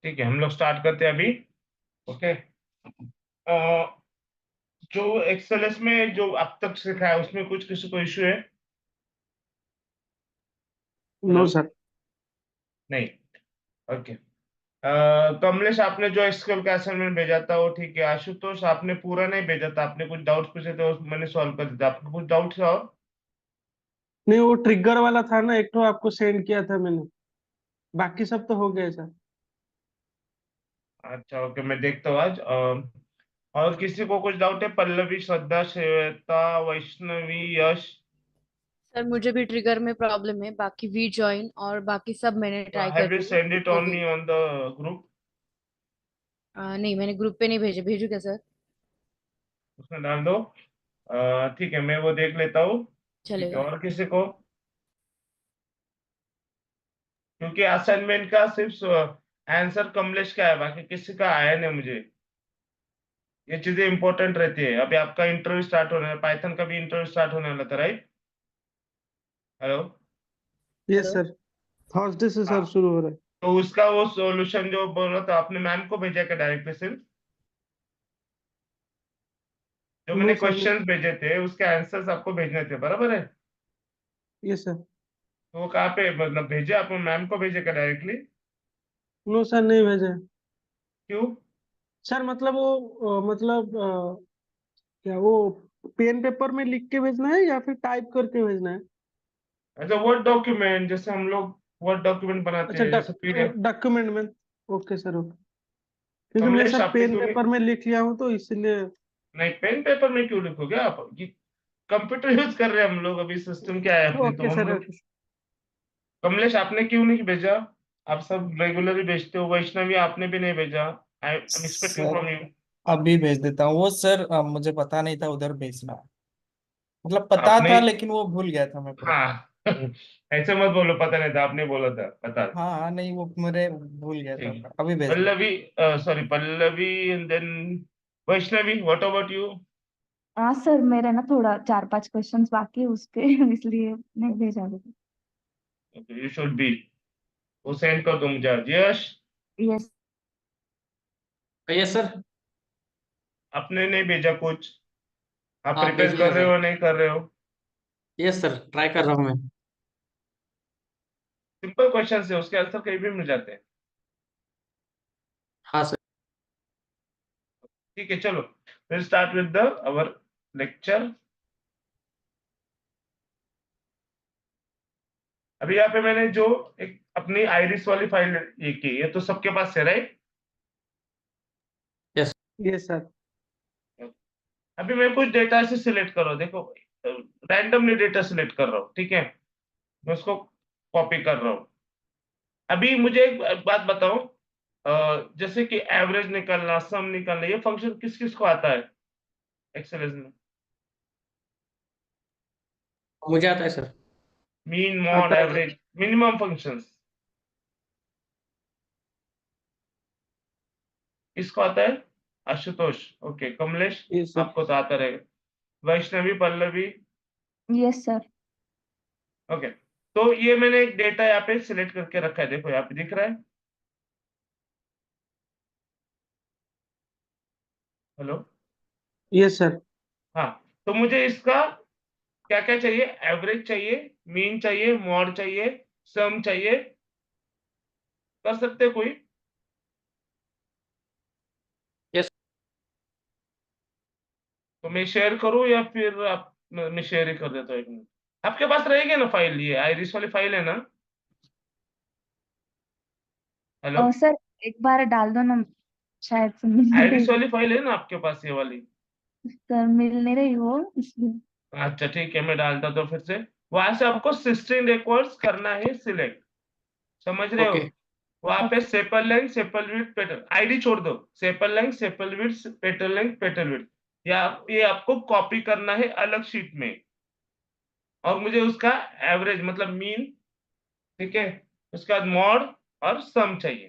ठीक है, हम लोग स्टार्ट करते हैं अभी। ओके। जो एक्सेलएस में जो अब तक सीखा है उसमें कुछ किसी को इश्यू है? No hello. सर। नहीं। ओके। कमलेश, आपने जो एक्सएल का असाइनमेंट भेजा था वो ठीक है। आशुतोष, आपने पूरा नहीं भेजा था, आपने कुछ डाउट्स पूछे थे, वो मैंने सॉल्व कर दिया। आपको कुछ डाउट्स है और? नहीं, वो ट्रिगर वाला था ना, एक तो आपको सेंड किया था मैंने। बाकी सब तो हो गया सर। अच्छा, ओके, मैं देखता हूँ आज। और किसी को कुछ डाउट है? पल्लवी, श्रद्धा, श्वेता, वैष्णवी, यश? सर मुझे भी ट्रिगर में प्रॉब्लम है, बाकी वी जॉइन और बाकी सब मैंने ट्राई कर हैव यू रही हूँ, सेंड इट हो ऑन गई। On the group? नहीं, मैंने ग्रुप पे नहीं भेजे, भेजू क्या सर? उसमें डाल दो। ठीक है, मैं वो देख लेता हूँ। ठीक है, चलेगा। और किसी को? क्योंकि असाइनमेंट का सिर्फ आंसर कमलेश का है, बाकी किसी का आया नहीं मुझे। ये चीजें इंपॉर्टेंट रहती है। अभी आपका इंटरव्यू स्टार्ट होने, पाइथन का भी इंटरव्यू स्टार्ट होने वाला था, right? Hello. Yes hello. Sir. Thursday से हाँ, सर शुरू हो रहा है। तो उसका वो सॉल्यूशन जो बोल रहा था, आपने मैम को भेजा क्या डायरेक्टली सिर्फ? जो मैंने नो सर, नहीं। क्वेश्चंस भेजे थे उसके आंसर्स आपको भेजने थे, बराबर है? Yes sir. तो वो कहाँ पे मतलब भेजे आपने? मैम को भेजे क्या डायरेक्टली? नो सर, नहीं भेजा है। क्यों? सर मतलब वो मतलब क्या वो पेन पेपर में लिख के भेजना है या फिर टाइप करके भेजना है? अच्छा, वर्ड डॉक्यूमेंट, जैसे हम लोग वर्ड डॉक्यूमेंट बनाते अच्छा, हैं, जैसे पीडीएफ। डॉक्यूमेंट में। Okay sir, okay. क्योंकि मैं कमलेश, सर आपने पेन क्यों नहीं? पेपर में लिख लिया हूँ तो इसलिए। नहीं, पेन पेपर में क्यों लिखोगे आप? ये कंप्यूटर यूज कर रहे हैं हम लोग, अभी सिस्टम क्या है अपने, तो ओके हम सर, लोग। ओके। कमलेश, आपने क्यों नहीं भेजा? आप सब रेगुलरली भेजते हो। वैष्णवी, आपने भी नहीं भेजा। I am expecting sir from you. अभी भेज देता हूँ वो सर। मुझे पता नहीं था उधर भेजना है। मतलब पता आपने? था लेकिन वो भूल गया था मैं पूरा। हाँ। ऐसे मत बोलो, पता नहीं था, आपने बोला था पता। हाँ हाँ, नहीं वो मेरे भूल गया था। ठीक है। अभी भेज दे। Pallavi, sorry, Pallavi and then Vaishnavi, what about you? हाँ सर, मेरे ना थोड़ा 4-5 क्वेश्चंस बाकी है उसके इसलिए नहीं भेजा अभी। You should be. वो सेंड कर दो मुझे आज। यश, यस। Yes sir. आपने नहीं भेजा कुछ? आप हाँ भेज प्रिपेयर दिया कर रहे सर। हो नहीं कर रहे हो? यस सर, ट्राई कर रहा हूँ मैं। सिंपल क्वेश्चन है, उसके आंसर कहीं भी मिल जाते हैं। हाँ सर। ठीक है, चलो फिर start with the our lecture. अभी यहाँ पे मैंने जो एक अपनी आइरिस वाली फाइल ये की, ये तो सबके पास है, राइट? यस। Yes sir. अभी मैं कुछ डेटा से सिलेक्ट कर रहा हूँ, देखो, रैंडमली डेटा सिलेक्ट कर रहा हूँ, ठीक है? मैं उसको कॉपी कर रहा हूँ। अभी मुझे एक बात बताओ, जैसे कि एवरेज निकालना, सम निकालना, ये फंक्शन किस किस को आता है एक्सेल में? मुझे आता है सर। मीन, मॉड, आता है सर। एवरेज, मिनिमम फंक्शंस किसको आता है? Ashutosh, okay. Kamlesh, yes sir. आपको तो आता रहेगा। Vaishnavi, Pallavi, yes sir. Okay. तो ये मैंने एक डेटा यहाँ पे सिलेक्ट करके रखा है, देखो यहाँ पे दिख रहा है। हेलो। Yes sir. हाँ, तो मुझे इसका क्या क्या चाहिए? एवरेज चाहिए, मीन चाहिए, मॉड चाहिए, सम चाहिए। कर सकते हैं कोई? यस। तो मैं शेयर करूं या फिर आप, मैं शेयर ही कर देता हूँ, 1 मिनट। आपके पास रहेगी ना फाइल? ये आइरिस वाली फाइल है ना? हेलो। सर एक बार डाल दो ना, शायद से मिल नहीं आइरिस रही। वाली फाइल है ना आपके पास, ये वाली? सर मिल नहीं रही हो इसलिए। अच्छा, ठीक है, मैं डालता तो फिर से। वहां से आपको 16 रिकॉर्ड्स करना है सिलेक्ट, समझ रहे हो? ओके। वहां पे okay. Sepal length, sepal width, petal ID छोड़ दो। Sepal length, sepal width, petal length, petal width, या ये आपको कॉपी करना है अलग शीट में। और मुझे उसका एवरेज मतलब मीन, ठीक है, उसके बाद मॉड और सम चाहिए।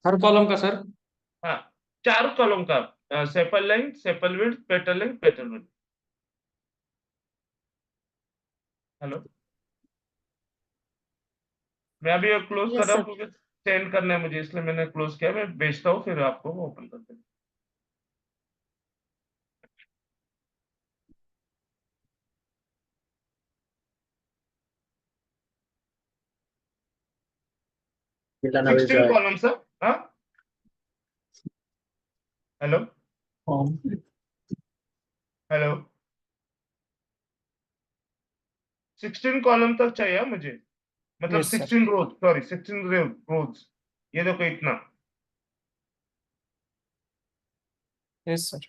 हर कॉलम का सर। हाँ, 4 कॉलम का, sepal length, sepal width, petal length, petal width. Hello. मैं अभी क्लोज कर यस रहा हूँ सर। क्योंकि सेंड करना है मुझे, इसलिए मैंने क्लोज किया। मैं भेजता हूँ, फिर आपको ओपन कर देना। मिलाना भेज 16 रहा है। Column sir. हाँ, हेलो हेलो, 16 कॉलम तक चाहिए मुझे, मतलब यस सर। 16 रोज, सॉरी 16 रोज। ये देखो इतना। Yes sir.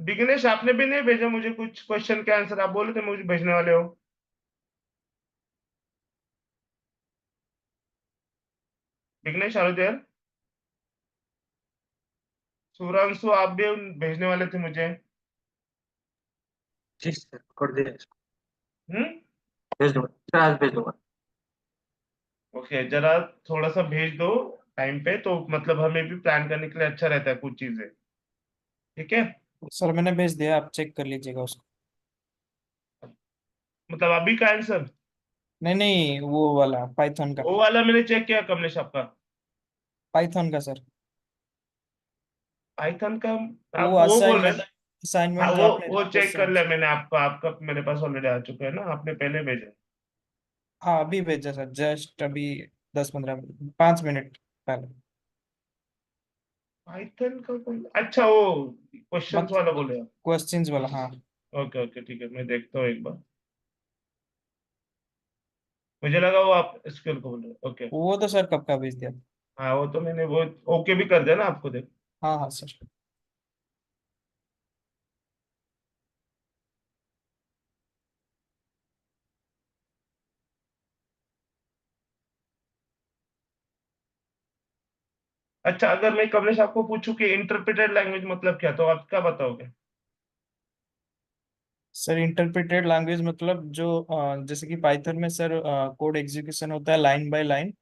विघ्नेश, आपने भी नहीं भेजा मुझे कुछ क्वेश्चन के आंसर? आप बोले थे मुझे भेजने वाले हो। Vighnesh, are there? सुरांशु, आप भी भेजने वाले थे मुझे। जी सर, कर दिया। हम्म। भेज दूंगा सर, आज भेज दूंगा। ओके, जरा थोड़ा सा भेज दो टाइम पे, तो मतलब हमें भी प्लान करने के लिए अच्छा रहता है कुछ चीजें। ठीक है, सर मैंने भेज दिया, आप चेक कर लीजिएगा उसको। मतलब अभी का आंसर? नहीं नहीं, वो वाला पाइथन का। वो वाला मैंने चेक किया कमलेश आपका। पाइथन का सर। पाइथन का? वो आप वो बोल रहे असाइनमेंट, हैं? हाँ, असाइनमेंट जो आपने वो चेक कर क्वेश्चन। लिया मैंने। आपका आपका मेरे पास ऑलरेडी आ चुका है ना, आपने पहले भेजा। हाँ अभी भेजा सर, जस्ट अभी 10-15 मिनट, 5 मिनट पहले। पाइथन का अच्छा, वो क्वेश्चंस मत वाला बोले आप? क्वेश्चंस वाला, हाँ। ओके ओके, ठीक है, मैं देखता हूँ एक बार। मुझे लगा वो आप स्क्यूएल को बोल रहे हो। ओके। वो तो सर कब का भेज दिया। हाँ, वो तो मैंने वो ओके भी कर दिया ना आपको, देख। हाँ हाँ सर। अच्छा, अगर मैं कमलेश आपको पूछूं कि इंटरप्रेटेड लैंग्वेज मतलब क्या, तो आप क्या बताओगे? सर इंटरप्रेटेड लैंग्वेज मतलब जो जैसे कि पाइथन में सर कोड एग्जीक्यूशन होता है लाइन बाय लाइन,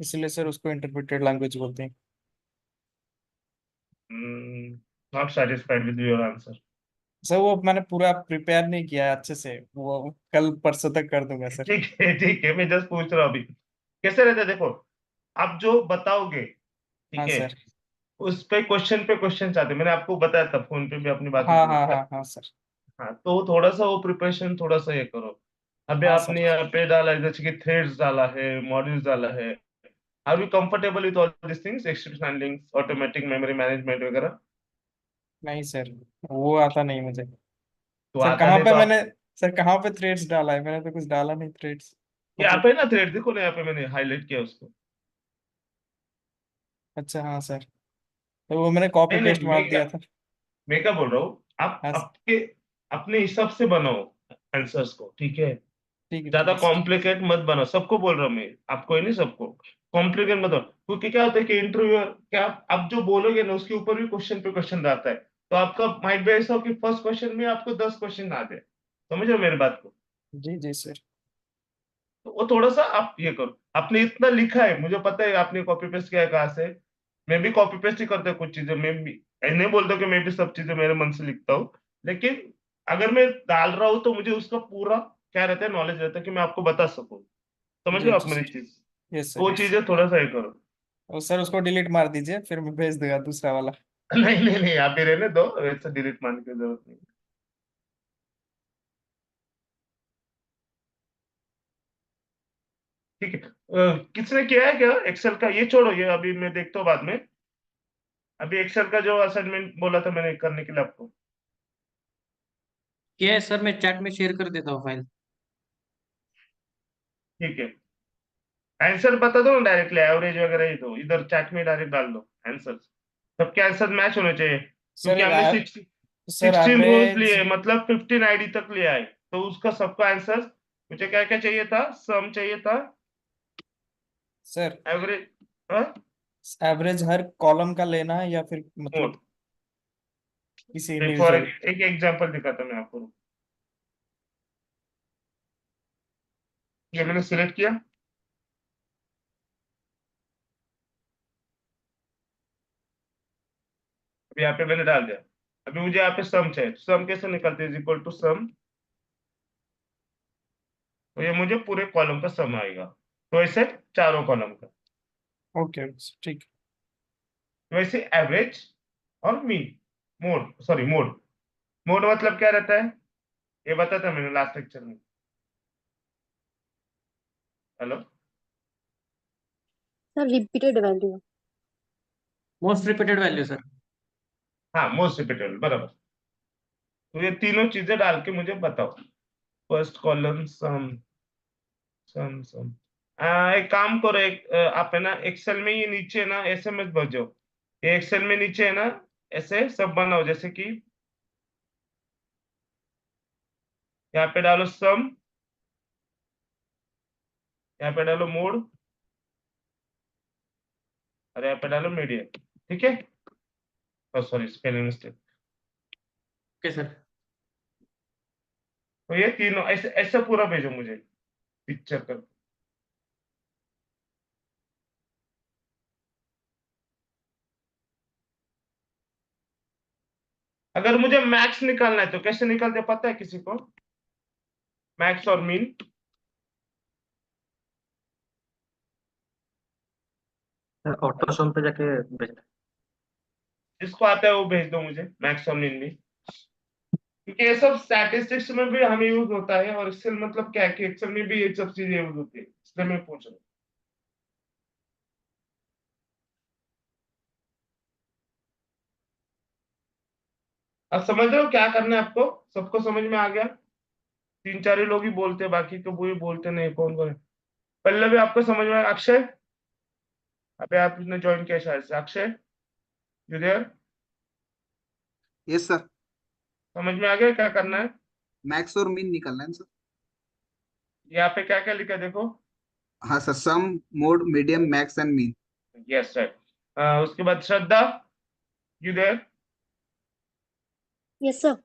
इसलिए सर उसको इंटरप्रेटेड लैंग्वेज बोलते हैं। Not satisfied with your answer. Sir वो मैंने पूरा प्रिपेयर नहीं किया है अच्छे से, वो कल परसों तक कर दूंगा सर। ठीक है ठीक है, मैं जस्ट पूछ रहा हूँ अभी। कैसे रहता है देखो, आप जो बताओगे, हाँ ठीक है, सर। उस पे क्वेश्चन चाहते हैं। मैंने आपको बताया था, फोन पे भी अपनी बात हाँ होती हाँ थी। हाँ हाँ सर। हाँ, तो थोड़ा सा वो प्रिपरेशन थोड़ा सा ये करो। अभी हाँ सर। आपने यहाँ पे डाला है, जैसे कि थ्रेड्स डाला है, मॉड्यूल्स डाला है। Are you comfortable with all this things, exception handling, automatic memory management वगैरह? नहीं सर, वो आता नहीं मुझे। तो सर आता कहाँ नहीं पे तो आप, मैंने, सर कहाँ पे थ्रेड्स डाला है, मैंने तो कुछ डाला नहीं थ्रेड्स। यहाँ मतलब पे ना थ्रेड देखो ना, यहाँ पे मैंने हाईलाइट किया उसको। अच्छा हाँ सर, तो वो मैंने कॉपी नहीं पेस्ट नहीं, मार दिया था। मैं क्या बोल रहा हूँ, आप हाँ आपके अपने हिसाब से बनाओ आंसर्स को, ठीक है? ठीक ज्यादा है सर। कॉम्प्लिकेट मत बनाओ, सबको बोल रहा हूँ मैं, आपको ही नहीं, सबको। कॉम्प्लिकेट मत बनाओ, क्योंकि क्या होता है कि इंटरव्यूअर, क्या आप जो बोलोगे ना उसके ऊपर भी क्वेश्चन पे क्वेश्चन आता है। तो आपका माइंड में ऐसा हो कि फर्स्ट क्वेश्चन में आपको 10 क्वेश्चन आ जाए। समझ रहे हो मेरी बात को? जी जी सर। तो वो थोड़ा सा आप ये करो। आपने इतना लिखा है, मुझे पता है आपने कॉपी पेस्ट किया है कहाँ से। मैं भी कॉपी पेस्ट ही करता हूँ कुछ चीजें, मैं भी, मैं नहीं बोलता कि मैं भी सब चीजें मेरे मन से लिखता हूँ। लेकिन अगर मैं डाल रहा हूँ तो मुझे उसका पूरा क्या रहता है, नॉलेज रहता है कि मैं आपको बता सकूँ। समझ रहे जी हो जी आप मेरी सर। चीज? यस सर वो यस। चीजें थोड़ा सा ये करो। और सर उसको डिलीट मार दीजिए, फिर मैं भेज दूंगा दूसरा वाला। नहीं नहीं नहीं, आप ही रहने दो, वैसे डिलीट मारने की जरूरत नहीं। ठीक है, किसने किया है क्या एक्सेल का? ये छोड़ो, ये अभी मैं देखता हूँ बाद में। अभी एक्सेल का जो असाइनमेंट बोला था मैंने करने के लिए आपको। क्या है सर, मैं चैट में शेयर कर देता हूँ फाइल। ठीक है, आंसर बता दो ना डायरेक्टली, एवरेज वगैरह ही दो, इधर चैट में डायरेक्ट डाल दो आंसर। सबके आंसर मैच होने चाहिए, सर क्योंकि हमने सर 16 रोज एवरेज। लिए, मतलब 15 आईडी तक ले आए। तो उसका सबका आंसर मुझे क्या क्या चाहिए था, सम चाहिए था, सर एवरेज, हाँ, एवरेज हर कॉलम का लेना है या फिर मतलब मोड। किसी फॉर इंडिविजुअल। एक एग्जांपल दिखाता मैं आपको। ये मैंने सिलेक्ट किया, अभी यहाँ पे मैंने डाल दिया। अभी मुझे यहाँ पे सम चाहिए, सम कैसे निकलते हैं, इक्वल टू सम। तो ये मुझे पूरे कॉलम का सम आएगा। तो ऐसे चारों कॉलम का। ओके ठीक वैसे एवरेज और mean, mode, sorry mode. Mode मतलब क्या रहता है, ये बताया था मैंने लास्ट लेक्चर में। Hello. Sir repeated value. Most repeated value sir. हाँ, मोस्ट रिपीटेबल, बराबर। तो ये तीनों चीजें डाल के मुझे बताओ। फर्स्ट कॉलम सम, सम। एक काम करो, आप है ना एक्सेल में ये नीचे ना ऐसे मत भेजो, ये एक्सेल में नीचे है ना ऐसे सब बनाओ, जैसे कि यहाँ पे डालो सम, यहाँ पे डालो मोड, और यहाँ पे डालो मीडियन। ठीक है, sorry spelling mistake. Okay sir. तो ये तीनों ऐसे ऐसे पूरा भेजो मुझे पिक्चर कर। अगर मुझे मैक्स निकालना है तो कैसे निकालते हैं, पता है किसी को, मैक्स और मीन? ऑटो सम पे जाके भेजना। जिसको आता है वो भेज दो मुझे, मैक्स और मीन भी, क्योंकि ये सब स्टैटिस्टिक्स में भी हमें यूज होता है, और एक्सेल मतलब क्या है कि एक्सेल में भी ये सब चीजें यूज होती है, इसलिए मैं पूछ रहा हूँ। अब समझ रहे हो क्या करना है आपको? सबको समझ में आ गया? तीन चार ही लोग ही बोलते हैं, बाकी तो वो ही बोलते नहीं, कौन कौन है? पल्लवी आपको समझ में अक्षय, अबे आपने ज्वाइन किया शायद से, Akshay you there? Yes sir. समझ में आ गया क्या करना है? मैक्स और मीन निकालना है सर। यहाँ पे क्या क्या लिखा है देखो। हाँ sir, sum mode medium max and mean. Yes right. उसके बाद Shraddha, you there? Yes sir.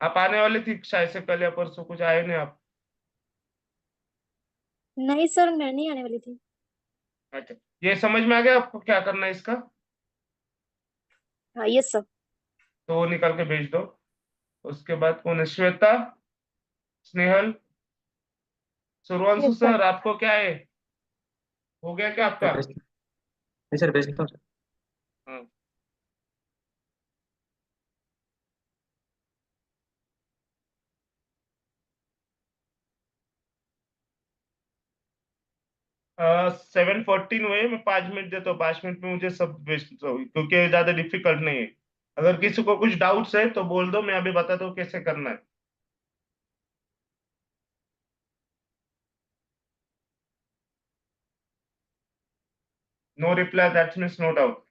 आप आने वाली थी शायद से कल या परसों, कुछ आए नहीं आप। नहीं सर, मैं नहीं आने वाली थी। अच्छा, ये समझ में आ गया आपको क्या करना है इसका? हाँ यस सर। तो वो निकाल के भेज दो। उसके बाद कौन है, Shweta, Snehal, Survanshu yes sir. Sir, आपको क्या है, हो गया क्या सर आपका? भेज, नहीं सर भेजता हूँ सर। हाँ। सेवन फोर्टीन हुए, मैं 5 मिनट देता हूँ, 5 मिनट में मुझे सब भेज दो, क्योंकि ये ज्यादा डिफिकल्ट नहीं है। अगर किसी को कुछ डाउट्स है तो बोल दो, मैं अभी बताता हूँ कैसे करना है। No reply that means no doubt.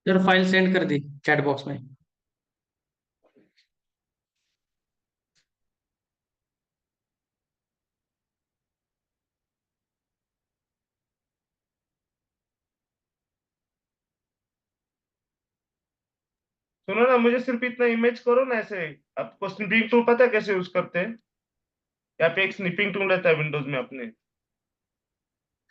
Sir file send कर दी चैट बॉक्स में। सुनो ना, मुझे सिर्फ इतना इमेज करो ना ऐसे। आपको स्निपिंग टूल पता है कैसे यूज करते हैं? यहाँ पे एक स्निपिंग टूल रहता है विंडोज में अपने,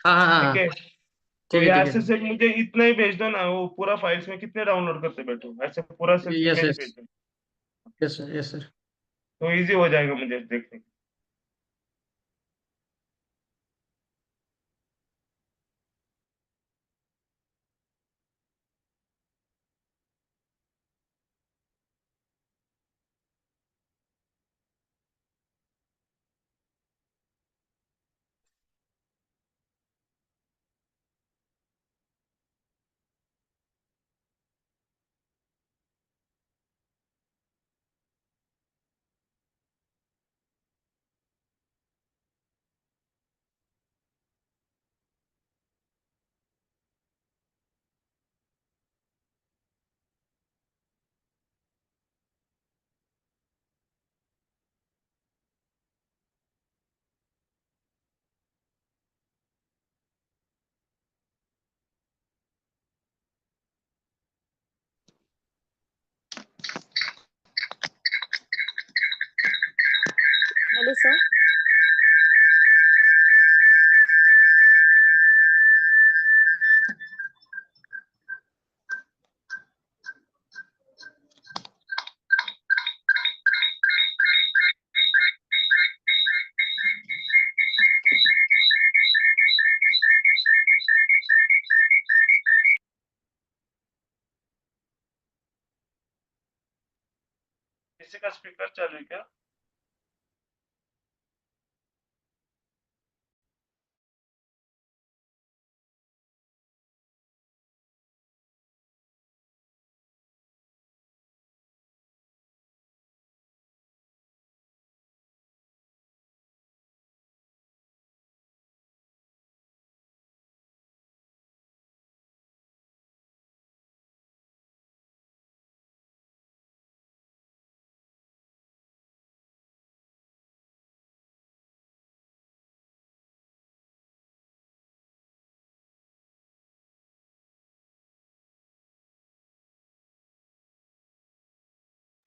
हाँ हाँ ठीक हाँ। है? तो ठीक है यहाँ ठीक है से सर। सिर्फ मुझे इतना ही भेज दो ना, वो पूरा फाइल्स में कितने डाउनलोड करते बैठो, ऐसे पूरा सिर्फ यस इमेज यस। भेज दो, यस सर यस सर। तो इजी हो जाएगा मुझे देखने। किसी का स्पीकर चालू है क्या?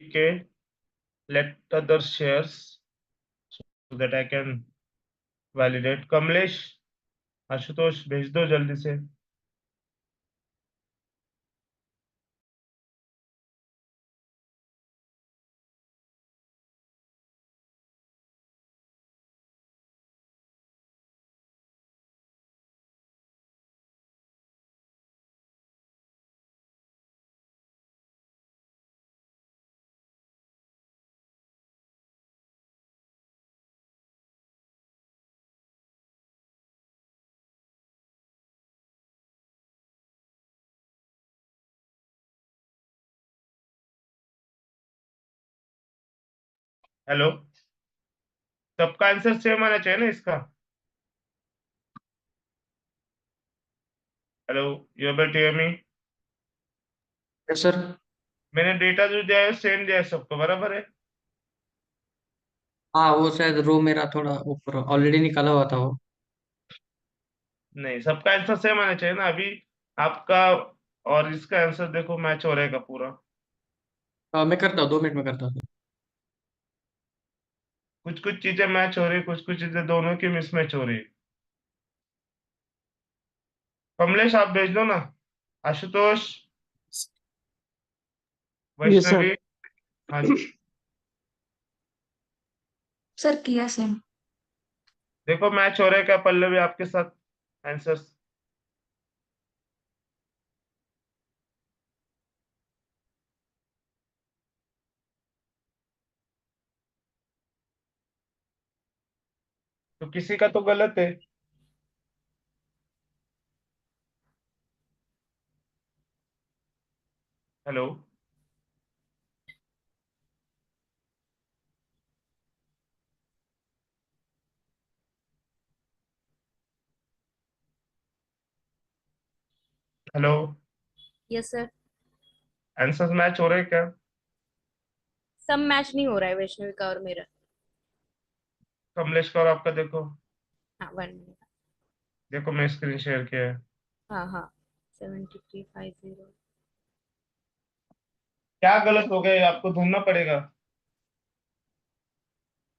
ठीक है, let others shares so that I can validate. Kamlesh, Ashutosh भेज दो जल्दी से। हेलो, सबका आंसर सेम आना चाहिए ना इसका? Hello, you able to hear me? Yes sir. मैंने डेटा जो दिया है सेम दिया है सबको, बराबर है? हाँ वो शायद रो मेरा थोड़ा ऊपर ऑलरेडी निकाला हुआ था वो। नहीं, सबका आंसर सेम आना चाहिए ना। अभी आपका और इसका आंसर देखो मैच हो रहेगा पूरा। मैं करता हूँ, 2 मिनट में करता हूँ। कुछ कुछ चीजें मैच हो रही, कुछ कुछ चीजें दोनों की मिसमैच हो रही। कमलेश आप भेज दो ना। आशुतोष, ये सर। वैष्णवी, हाँ जी। सर किया सेम। देखो मैच हो रहा है क्या पल्लवी आपके साथ आंसर्स? तो किसी का तो गलत है। Hello, hello, yes sir. Answers match हो रहे हैं क्या? सब मैच नहीं हो रहा है वैष्णवी का और मेरा। कमलेश का और आपका देखो। हाँ 1 मिनट। देखो मैं स्क्रीन शेयर किया है। हाँ हाँ 7350। क्या गलत हो गया ये आपको ढूंढना पड़ेगा।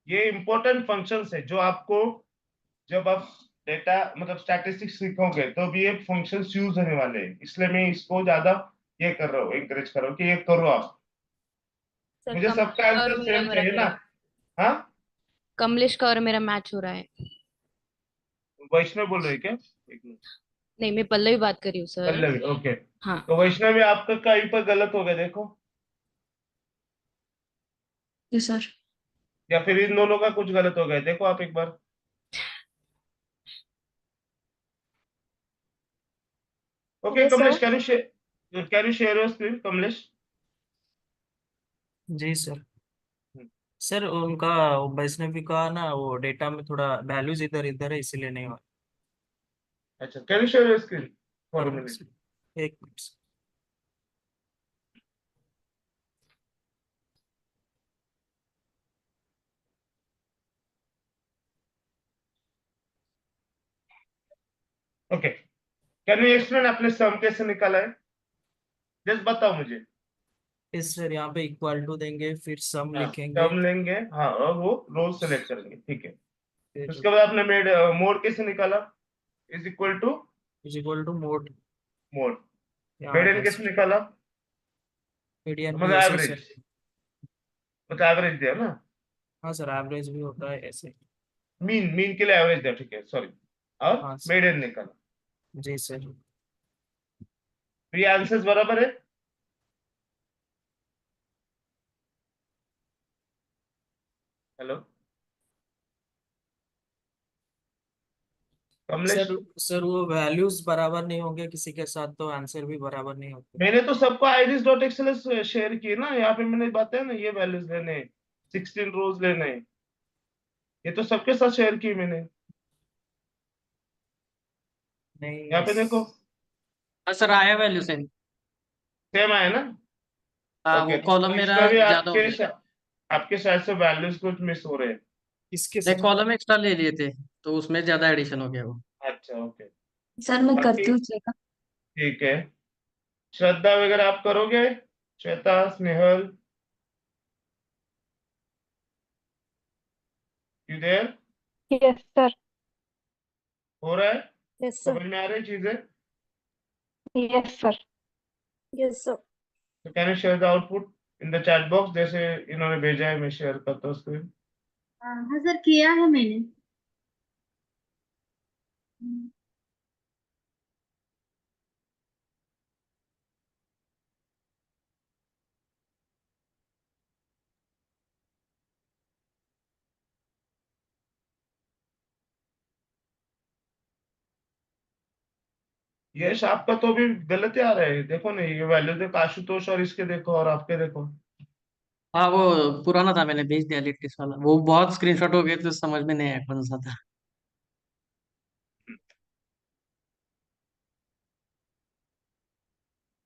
ये इंपॉर्टेंट फंक्शंस है जो आपको, जब आप डेटा मतलब स्टैटिस्टिक्स सीखोगे तो भी ये फंक्शंस यूज होने वाले हैं, इसलिए मैं इसको ज्यादा ये कर रहा हूँ, एंकरेज कर रहा हूँ कि ये करो आप। सर मुझे सबका कमलेश का और आंसर मेरा सेम मेरा चाहिए ना। मेरा हाँ, कमलेश का और मेरा मैच हो रहा है। वैष्णव बोल रहे हैं क्या? एक मिनट। नहीं मैं पल्लवी बात कर रही हूँ सर। पल्लवी, ओके। हाँ तो वैष्णवी आपका कहीं पर गलत हो गया देखो, यस सर। या फिर इन दोनों का कुछ गलत हो गया देखो आप एक बार। Okay yes Kamlesh, sir. Can you share your screen Kamlesh? जी सर। सर उनका वो वैष्णवी का ना वो डेटा में थोड़ा वैल्यूज इधर इधर है इसीलिए नहीं हुआ। अच्छा, can you share your screen for एक अ मिनट मिनट? सर, एक minute sir. Okay, can you explain आपने सम कैसे निकाला है? जस्ट बताओ मुझे। इस सर यहाँ पे इक्वल टू देंगे फिर सम हाँ, लिखेंगे। सम लेंगे, हाँ, और वो रो सेलेक्ट करेंगे, ठीक है। फिर उसके बाद आपने मोड कैसे निकाला? Is equal to is equal to mode. Mode. यहाँ मीडियन है कैसे सर। निकाला? मीडियन मतलब भी ऐसे ही एवरेज, सर। मतलब एवरेज दिया ना। हाँ सर एवरेज भी होता है ऐसे। मीन मीन के लिए एवरेज दिया, ठीक है, सॉरी। और हाँ सर। मीडियन निकाला। जी सर। तो ये आंसर्स बराबर है। हेलो कमलेश। सर सर वो वैल्यूज बराबर नहीं होंगे किसी के साथ तो आंसर भी बराबर नहीं होते। मैंने तो सबको आईरिस डॉट एक्सएलएस शेयर किए ना, यहाँ पे मैंने बताया ना ये वैल्यूज लेने हैं, 16 रोज लेने हैं, ये तो सबके साथ शेयर किए मैंने। यहाँ नहीं पे देखो हाँ सर, आया वैल्यू सेम। सेम आया ना। हाँ, ओके वो कॉलम तो मेरा इसमें भी ज्यादा हो गया। आपके साइड से वैल्यूज कुछ मिस हो रहे हैं। किसके नहीं, साथ? कॉलम एक्स्ट्रा ले लिए थे तो उसमें ज्यादा एडिशन हो गया वो। अच्छा ओके। सर मैं बाकी करती हूँ चेक। ठीक है, श्रद्धा वगैरह आप करोगे? Shweta, Snehal, you there? Yes sir. हो रहा है? Yes sir. समझ में आ रही चीजें? Yes sir. Yes sir. तो can you share the output in the chat box, जैसे इन्होंने भेजा है मैं शेयर करता हूँ स्क्रीन। हाँ सर, किया है मैंने। यश आपका तो अभी गलत आ रहा है, देखो ना ये वैल्यू देखो, आशुतोष और इसके देखो और आपके देखो। हाँ, वो पुराना था, मैंने भेज दिया लेटेस्ट वाला। वो बहुत स्क्रीनशॉट हो गए तो समझ में नहीं आया कौन सा था।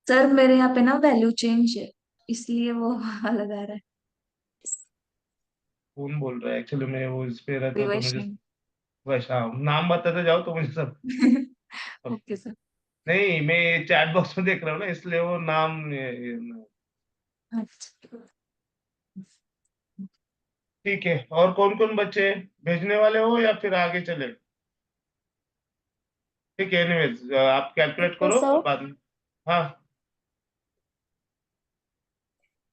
सर मेरे यहाँ पे ना वैल्यू चेंज है, इसलिए वो अलग आ रहा है। कौन बोल रहा है? एक्चुअली मैं वो इस पे रहता तो मुझे वैष्णव। वैसा नाम बताते जाओ तो मुझे सब। Okay sir. नहीं मैं चैट बॉक्स में देख रहा हूँ ना, इसलिए वो नाम अच्छा। ठीक है। और कौन कौन बच्चे भेजने वाले हो या फिर आगे चले? ठीक है एनीवेज आप कैलकुलेट करो और सर, बाद में। हाँ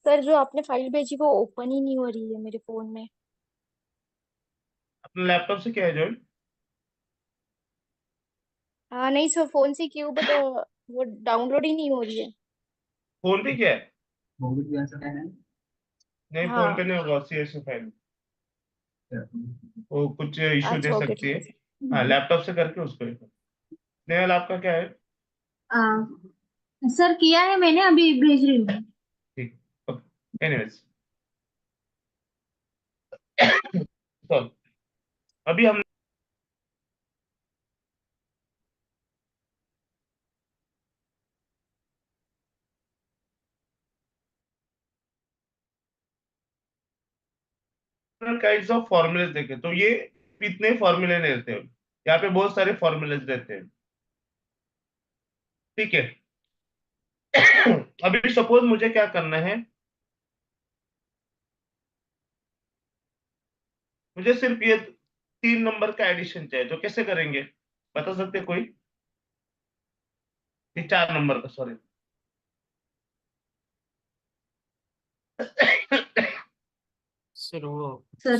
सर जो आपने फाइल भेजी वो ओपन ही नहीं हो रही है मेरे फोन में। अपने लैपटॉप से क्या है ज्वाइन? हाँ नहीं सर, फोन से क्यों, बट वो डाउनलोड ही नहीं हो रही है। फोन पे क्या है? है नहीं फोन पे हाँ। नहीं होगा, CSV फाइल वो कुछ इशू दे अच्छा ओके, सकती ठीक है। है सर। हाँ लैपटॉप से करके उसको ही करो। स्नेहल आपका क्या है? सर किया है मैंने, अभी भेज रही हूँ। ठीक ओके एनीवेज तो अभी हम काइंड्स ऑफ फॉर्मूलेज देखे तो ये इतने फॉर्मूले नहीं रहते हैं, यहाँ पे बहुत सारे फॉर्मूलेज रहते हैं। ठीक है अभी सपोज मुझे क्या करना है, मुझे सिर्फ ये 3 नंबर का एडिशन चाहिए, तो कैसे करेंगे बता सकते हैं कोई? ये 4 नंबर का सॉरी सर वो सर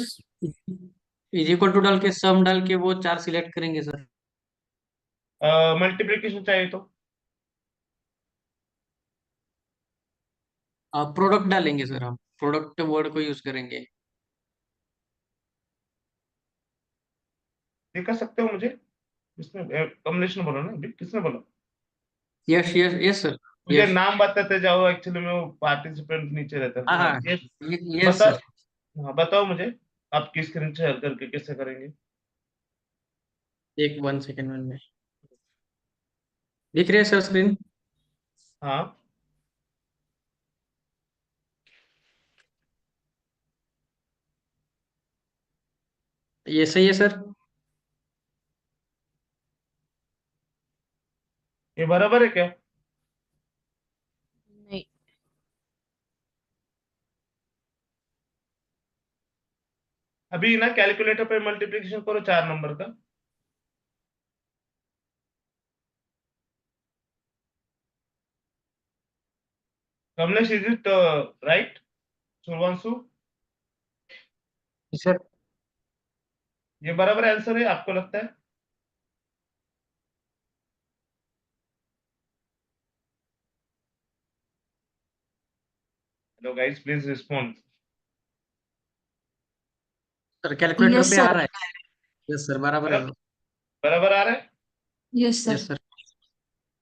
इज इक्वल टू डाल के, सम डाल के वो चार सिलेक्ट करेंगे सर। मल्टीप्लीकेशन चाहिए तो प्रोडक्ट डालेंगे सर, हम प्रोडक्ट वर्ड को यूज करेंगे। दिखा सकते हो मुझे? किसने कमलेश ने बोला ना, अभी किसने बोला? Yes yes yes sir. मुझे यस। नाम बताते जाओ, एक्चुअली में वो पार्टिसिपेंट नीचे रहता है। हाँ हाँ हाँ। ये यस बता। सर। हाँ बताओ मुझे, आपकी स्क्रीन शेयर करके कैसे करेंगे? एक 1 सेकेंड में दिख रही है सर स्क्रीन? हाँ ये सही है सर। ये बराबर है क्या? नहीं। अभी ना कैलकुलेटर पे मल्टीप्लिकेशन करो 4 नंबर का। Kamlesh is it right? Shubhanshu sir ये बराबर आंसर है आपको लगता है? Hello guys please respond. Sir calculator yes पे आ सर। रहा है। यस सर, बराबर है। बराबर आ रहा है। Yes sir. Yes sir.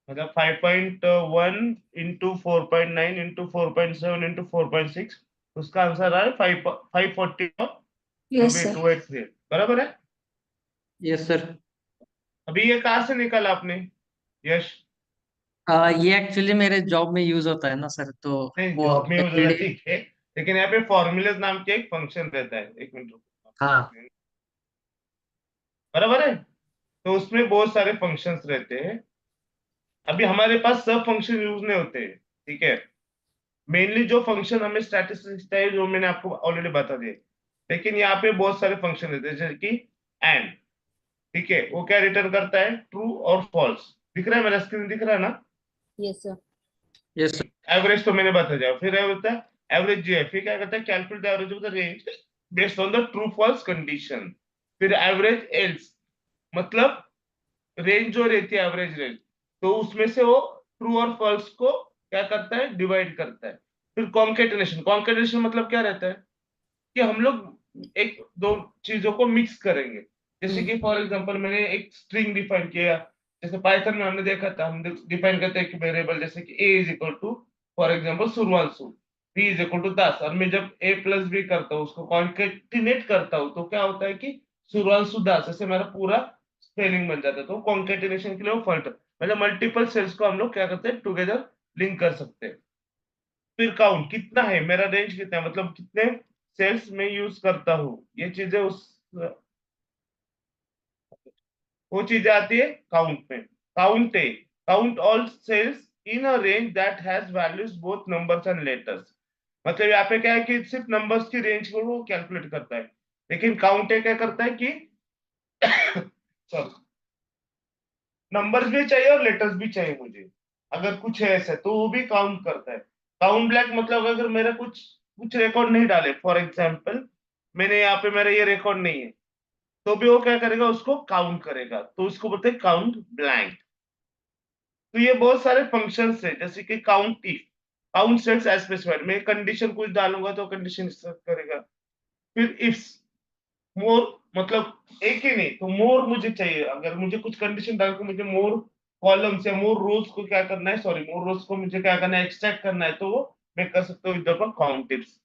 मतलब 5.1 इंटू 4.9 इंटू 4.7 इंटू 4.6, उसका आंसर आ रहा है 540 जो यस भी सर। 283 बराबर है। Yes sir. अभी ये कहाँ से निकाला आपने यश? ये एक्चुअली मेरे जॉब में यूज होता है ना सर, तो नहीं, वो जॉब में यूज होता है एवरीडे। ठीक है, लेकिन यहाँ पे फॉर्मूलेज नाम के एक फंक्शन रहता है, एक मिनट रुको। हाँ। बराबर है। तो उसमें बहुत सारे फंक्शंस रहते हैं। अभी हमारे पास सब फंक्शन यूज नहीं होते, ठीक है। मेनली जो फंक्शन हमें स्टैटिस्टिक्स है जो मैंने आपको ऑलरेडी बता दिए, लेकिन यहाँ पे बहुत सारे फंक्शन रहते हैं, जैसे कि एंड, ठीक है, वो क्या रिटर्न करता है, ट्रू और फॉल्स। दिख रहा है, मेरा स्क्रीन दिख रहा है ना? Yes sir. Yes sir. Average तो मैंने बता दिया। फिर होता है एवरेज जी है, फिर क्या करता है, calculate the average of the range based on the true false condition. फिर एवरेज एल्स, मतलब रेंज जो रहती है एवरेज रेंज, तो उसमें से वो ट्रू और फॉल्स को क्या करता है, डिवाइड करता है। फिर कॉन्केटिनेशन, कॉन्केटिनेशन मतलब क्या रहता है कि हम लोग एक दो चीजों को मिक्स करेंगे। जैसे कि फॉर एग्जांपल मैंने एक स्ट्रिंग डिफाइन किया, जैसे पाइथन में हमने देखा था, हम डिफाइन करते हैं कि वेरिएबल जैसे कि a is equal to for example Survanshu, b is equal to 10, और मैं जब a प्लस b करता हूँ उसको कॉन्केटिनेट करता हूँ तो क्या होता है कि सुरवांशु 10, ऐसे मेरा पूरा स्पेलिंग बन जाता है। तो कॉन्केटिनेशन के लिए वो फॉल्ट, मतलब मल्टीपल सेल्स को हम लोग क्या करते हैं, टुगेदर लिंक कर सकते हैं। फिर काउंट कितना है, मेरा रेंज कितना है, मतलब कितने सेल्स में यूज करता हूँ, ये चीजें उस वो चीजें आती है काउंट में। काउंट है, count all cells in a range that has values both numbers and letters. मतलब यहाँ पे क्या है कि सिर्फ नंबर्स की रेंज को वो कैलकुलेट करता है, लेकिन काउंट है क्या करता है कि सॉरी, नंबर्स भी चाहिए और लेटर्स भी चाहिए मुझे, अगर कुछ है ऐसे तो वो भी काउंट करता है। काउंट ब्लैक मतलब अगर मेरा कुछ कुछ रिकॉर्ड नहीं डाले, फॉर एग्जाम्पल मैंने यहाँ पे मेरा ये रिकॉर्ड नहीं है, तो भी वो क्या करेगा, उसको काउंट करेगा, तो उसको बोलते हैं काउंट ब्लैंक। तो ये बहुत सारे फंक्शंस है, जैसे कि count if, count sets as specified, मैं कंडीशन कुछ डालूंगा तो कंडीशन करेगा। फिर इफ, मोर, मतलब एक ही नहीं तो मोर मुझे चाहिए, अगर मुझे कुछ कंडीशन डाल के मुझे मोर कॉलम्स या मोर रोज को क्या करना है, सॉरी मोर रोज को मुझे क्या करना है, एक्सट्रैक्ट करना है, तो वो मैं कर सकता हूँ इधर पर काउंट इफ्स।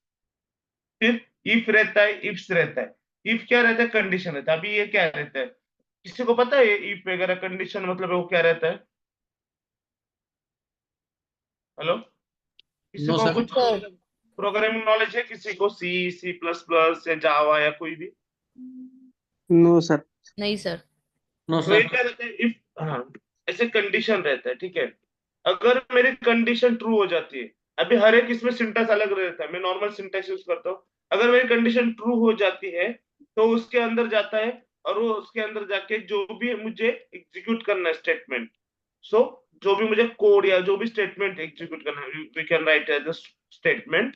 फिर इफ रहता है, इफ्स रहता है। इफ क्या रहता है, कंडीशन रहता है। अभी ये क्या रहता है, किसी को पता है इफ वगैरह कंडीशन मतलब वो क्या रहता है? हेलो, किसी नो को सर। कुछ सर प्रोग्रामिंग नॉलेज है, किसी को सी सी प्लस प्लस या जावा या कोई भी? No sir. नहीं सर। नो तो ये सर। क्या रहता है, इफ, हाँ, ऐसे कंडीशन रहता है, ठीक है। अगर मेरी कंडीशन ट्रू हो जाती है, अभी हर एक इसमें सिंटेक्स अलग रहता है, मैं नॉर्मल सिंटेक्स यूज करता हूँ। अगर मेरी कंडीशन ट्रू हो जाती है तो उसके अंदर जाता है, और वो उसके अंदर जाके जो भी मुझे एग्जीक्यूट करना है स्टेटमेंट, सो जो भी मुझे कोड या जो भी स्टेटमेंट एग्जीक्यूट करना है, we can write as a statement,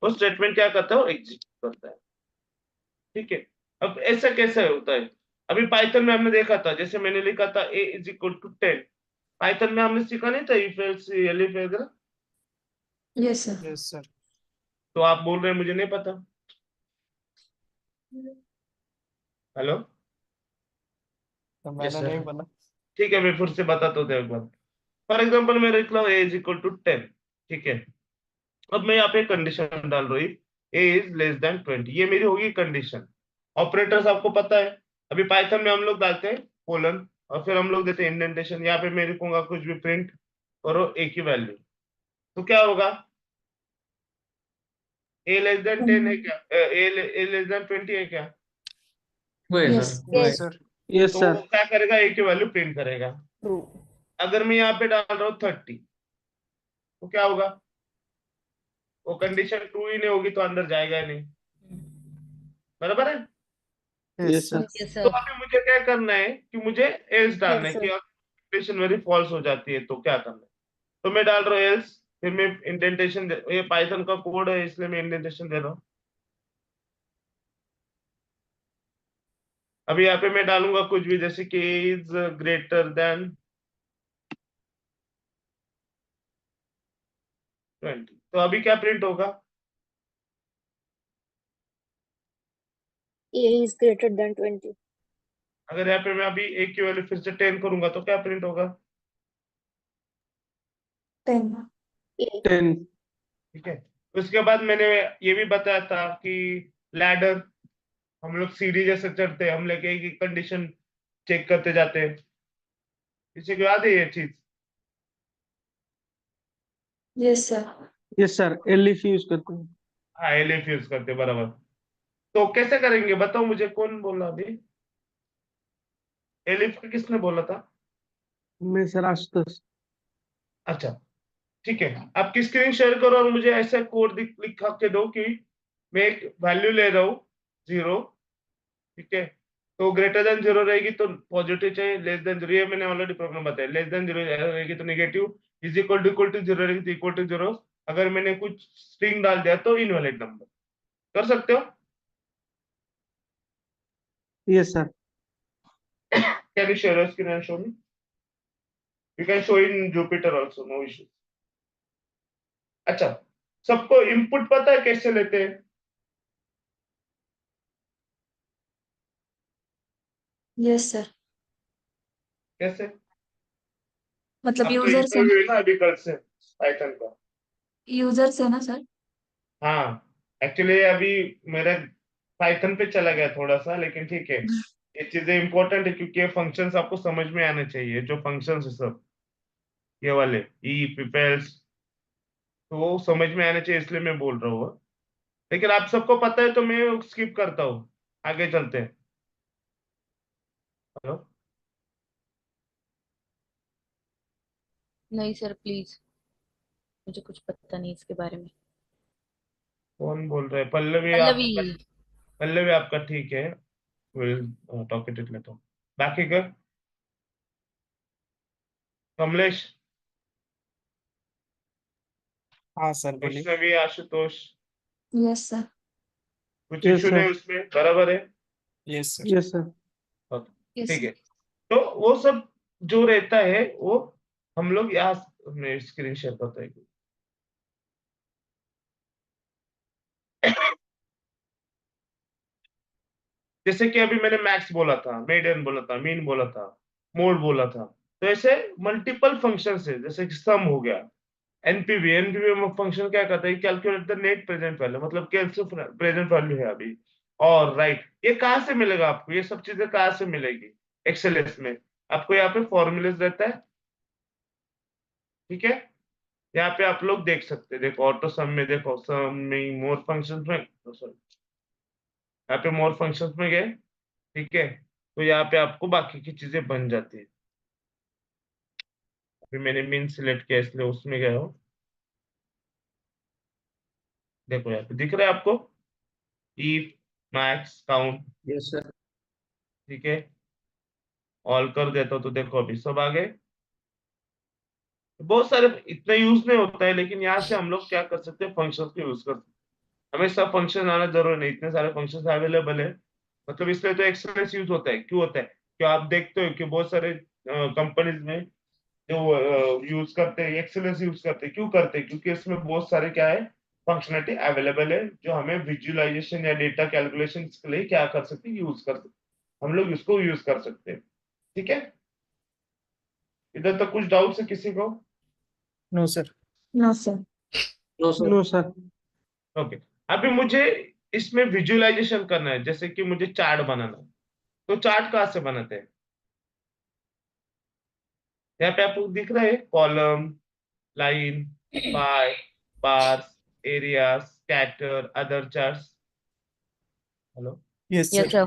वो स्टेटमेंट क्या करता है, वो एग्जीक्यूट करता है, ठीक है। अब ऐसा कैसे होता है, अभी पाइथन में हमने देखा था, जैसे मैंने लिखा था a is equal to 10, Python में हमने सीखा नहीं था इफ एल्स एलिफ वगैरह। Yes sir. Yes sir. तो आप बोल रहे हैं मुझे नहीं पता। हेलो, तो यस मैंने नहीं सर। बोला। ठीक है, मैं फिर से बताता हूँ एक बार। फॉर एग्जाम्पल मैं लिख रहा हूँ a इज इक्वल टू 10, ठीक है। अब मैं यहाँ पे कंडीशन डाल रहा हूँ, a इज लेस देन 20, ये मेरी होगी कंडीशन। ऑपरेटर्स आपको पता है, अभी पाइथन में हम लोग डालते हैं कोलन, और फिर हम लोग देते हैं इंडेंटेशन। यहाँ पे मैं लिखूंगा कुछ भी प्रिंट करो एक ही वैल्यू, तो क्या होगा, a लेस देन 10 है क्या, a लेस देन 20 है क्या? वो है यस। सर, वो है। Yes yes. सर। यस तो सर। वो क्या करेगा, एक ही वैल्यू प्रिंट करेगा। ट्रू। अगर मैं यहाँ पे डाल रहा हूँ 30, तो क्या होगा, वो कंडीशन ट्रू ही नहीं होगी तो अंदर जाएगा ही नहीं, बराबर है। Yes yes sir. Sir. Yes तो सर। अभी मुझे क्या करना है कि मुझे एल्स डालना यस है सर। कि कंडीशन मेरी फॉल्स हो जाती है तो क्या करना है। तो मैं डाल रहा हूँ एल्स, फिर मैं इंडेंटेशन, ये पाइथन का कोड है इसलिए मैं इंडेंटेशन दे रहा हूँ। अभी यहाँ पे मैं डालूंगा कुछ भी, जैसे कि इज ग्रेटर देन 20, तो अभी क्या प्रिंट होगा, A is greater than 20. अगर यहाँ पे मैं अभी A की वैल्यू फिर से 10 करूंगा तो क्या प्रिंट होगा? 10. A. 10. ठीक है। उसके बाद मैंने ये भी बताया था कि लैडर, हम लोग सीढ़ी जैसे चढ़ते हैं, हम लेके एक कंडीशन चेक करते जाते हैं। किसी को याद है ये चीज? Yes, sir. Yes sir, elif use करते हैं। हाँ, एलिफ यूज करते हैं, बराबर। तो कैसे करेंगे बताओ मुझे, कौन बोला अभी? एलिफ का किसने बोला था? मैं सर आशुतोष। अच्छा, ठीक है। आपकी स्क्रीन शेयर करो और मुझे ऐसा कोड लिखा के दो कि मैं एक वैल्यू ले रहा हूँ 0, ठीक है। तो ग्रेटर देन 0 रहेगी तो पॉजिटिव चाहिए, लेस देन 0 ये मैंने ऑलरेडी प्रॉब्लम बताया, लेस देन 0 रहेगी तो नेगेटिव, इज इक्वल टू 0 रहेगी तो इक्वल टू 0। अगर मैंने कुछ स्ट्रिंग डाल दिया तो इनवैलिड नंबर। कर सकते हो? Yes sir. Can you share your screen and show me? You can show in Jupyter also, no issue. अच्छा, सबको इनपुट पता है कैसे लेते हैं? Yes, sir. कैसे? मतलब आपका यूजर से इंटरव्यू है ना अभी कल से पाइथन का? यूजर से ना सर? हाँ, एक्चुअली अभी मेरा पाइथन पे चला गया थोड़ा सा, लेकिन ठीक है। ये चीजें इंपॉर्टेंट है क्योंकि ये फंक्शंस आपको समझ में आने चाहिए, जो फंक्शंस है सब ये वाले ई प्रिपेयर्स, तो वो समझ में आने चाहिए, इसलिए मैं बोल रहा हूँ। लेकिन आप सबको पता है तो मैं स्किप करता हूँ, आगे चलते हैं। हेलो? नहीं सर प्लीज, मुझे कुछ पता नहीं इसके बारे में। कौन बोल रहा है? पल्लवी पल्लवी। आपका? पल्लवी आपका ठीक है, विल टॉक इट लेता हूँ। बाकी का कमलेश, हाँ सर बोलिए। Vaishnavi, Ashutosh, yes sir. कुछ यस इशू सर। नहीं उसमें, बराबर है? Yes sir. Yes sir. Okay, yes ठीक है। सर। तो वो सब जो रहता है वो हम लोग यहाँ, मैं स्क्रीन शेयर करता हूँ। जैसे कि अभी मैंने मैक्स बोला था, मीडियन बोला था, मीन बोला था, मोड बोला था। तो ऐसे मल्टीपल फंक्शन है, जैसे कि सम हो गया। एनपीवी, एनपीवी फंक्शन क्या करता है? Calculate the net present value, मतलब कैसे प्रेजेंट वैल्यू है अभी। और राइट, ये कहाँ से मिलेगा आपको? ये सब चीजें कहाँ से मिलेगी? एक्सेलेस में आपको यहाँ पे फॉर्मूलेस रहता है, ठीक है। यहाँ पे आप लोग देख सकते हैं, देखो ऑटो सम में, देखो सम में, मोर फंक्शंस में, सॉरी, यहाँ पे मोर फंक्शंस में गए, ठीक है। तो यहाँ पे आपको बाकी की चीजें बन जाती है। अभी मैंने मीन सिलेक्ट किया इसलिए उसमें गया हो। देखो यहाँ पे दिख रहा है आपको, E max count, yes sir. ठीक है। ऑल कर देता हूँ तो देखो अभी सब आ गए। बहुत सारे, इतना यूज नहीं होता है, लेकिन यहाँ से हम लोग क्या कर सकते हैं, फंक्शन को यूज कर सकते हैं। हमें सब फंक्शन आना जरूरी नहीं, इतने सारे फंक्शन अवेलेबल है। मतलब इसलिए तो एक्सेलेंस यूज होता है। क्यों होता है? कि आप देखते हो कि बहुत सारे कंपनीज में जो यूज करते हैं एक्सेलेंस यूज करते हैं। क्यों करते हैं? क्योंकि इसमें बहुत सारे क्या है, फंक्शनलिटी अवेलेबल है, जो हमें विजुअलाइजेशन या डेटा कैलकुलेशन के लिए क्या कर सकते हैं, यूज कर सकते हैं। हम लोग इसको यूज कर सकते हैं, ठीक है। इधर तक कुछ डाउट है किसी को? No sir. No sir. No sir. No sir. Okay. अभी मुझे इसमें विजुअलाइजेशन करना है, जैसे कि मुझे चार्ट बनाना है। तो चार्ट कहाँ से बनाते हैं? यहाँ पे आपको दिख रहा है column, line, pie, bars, area, scatter, other charts. Hello? Yes yes sir. Sir.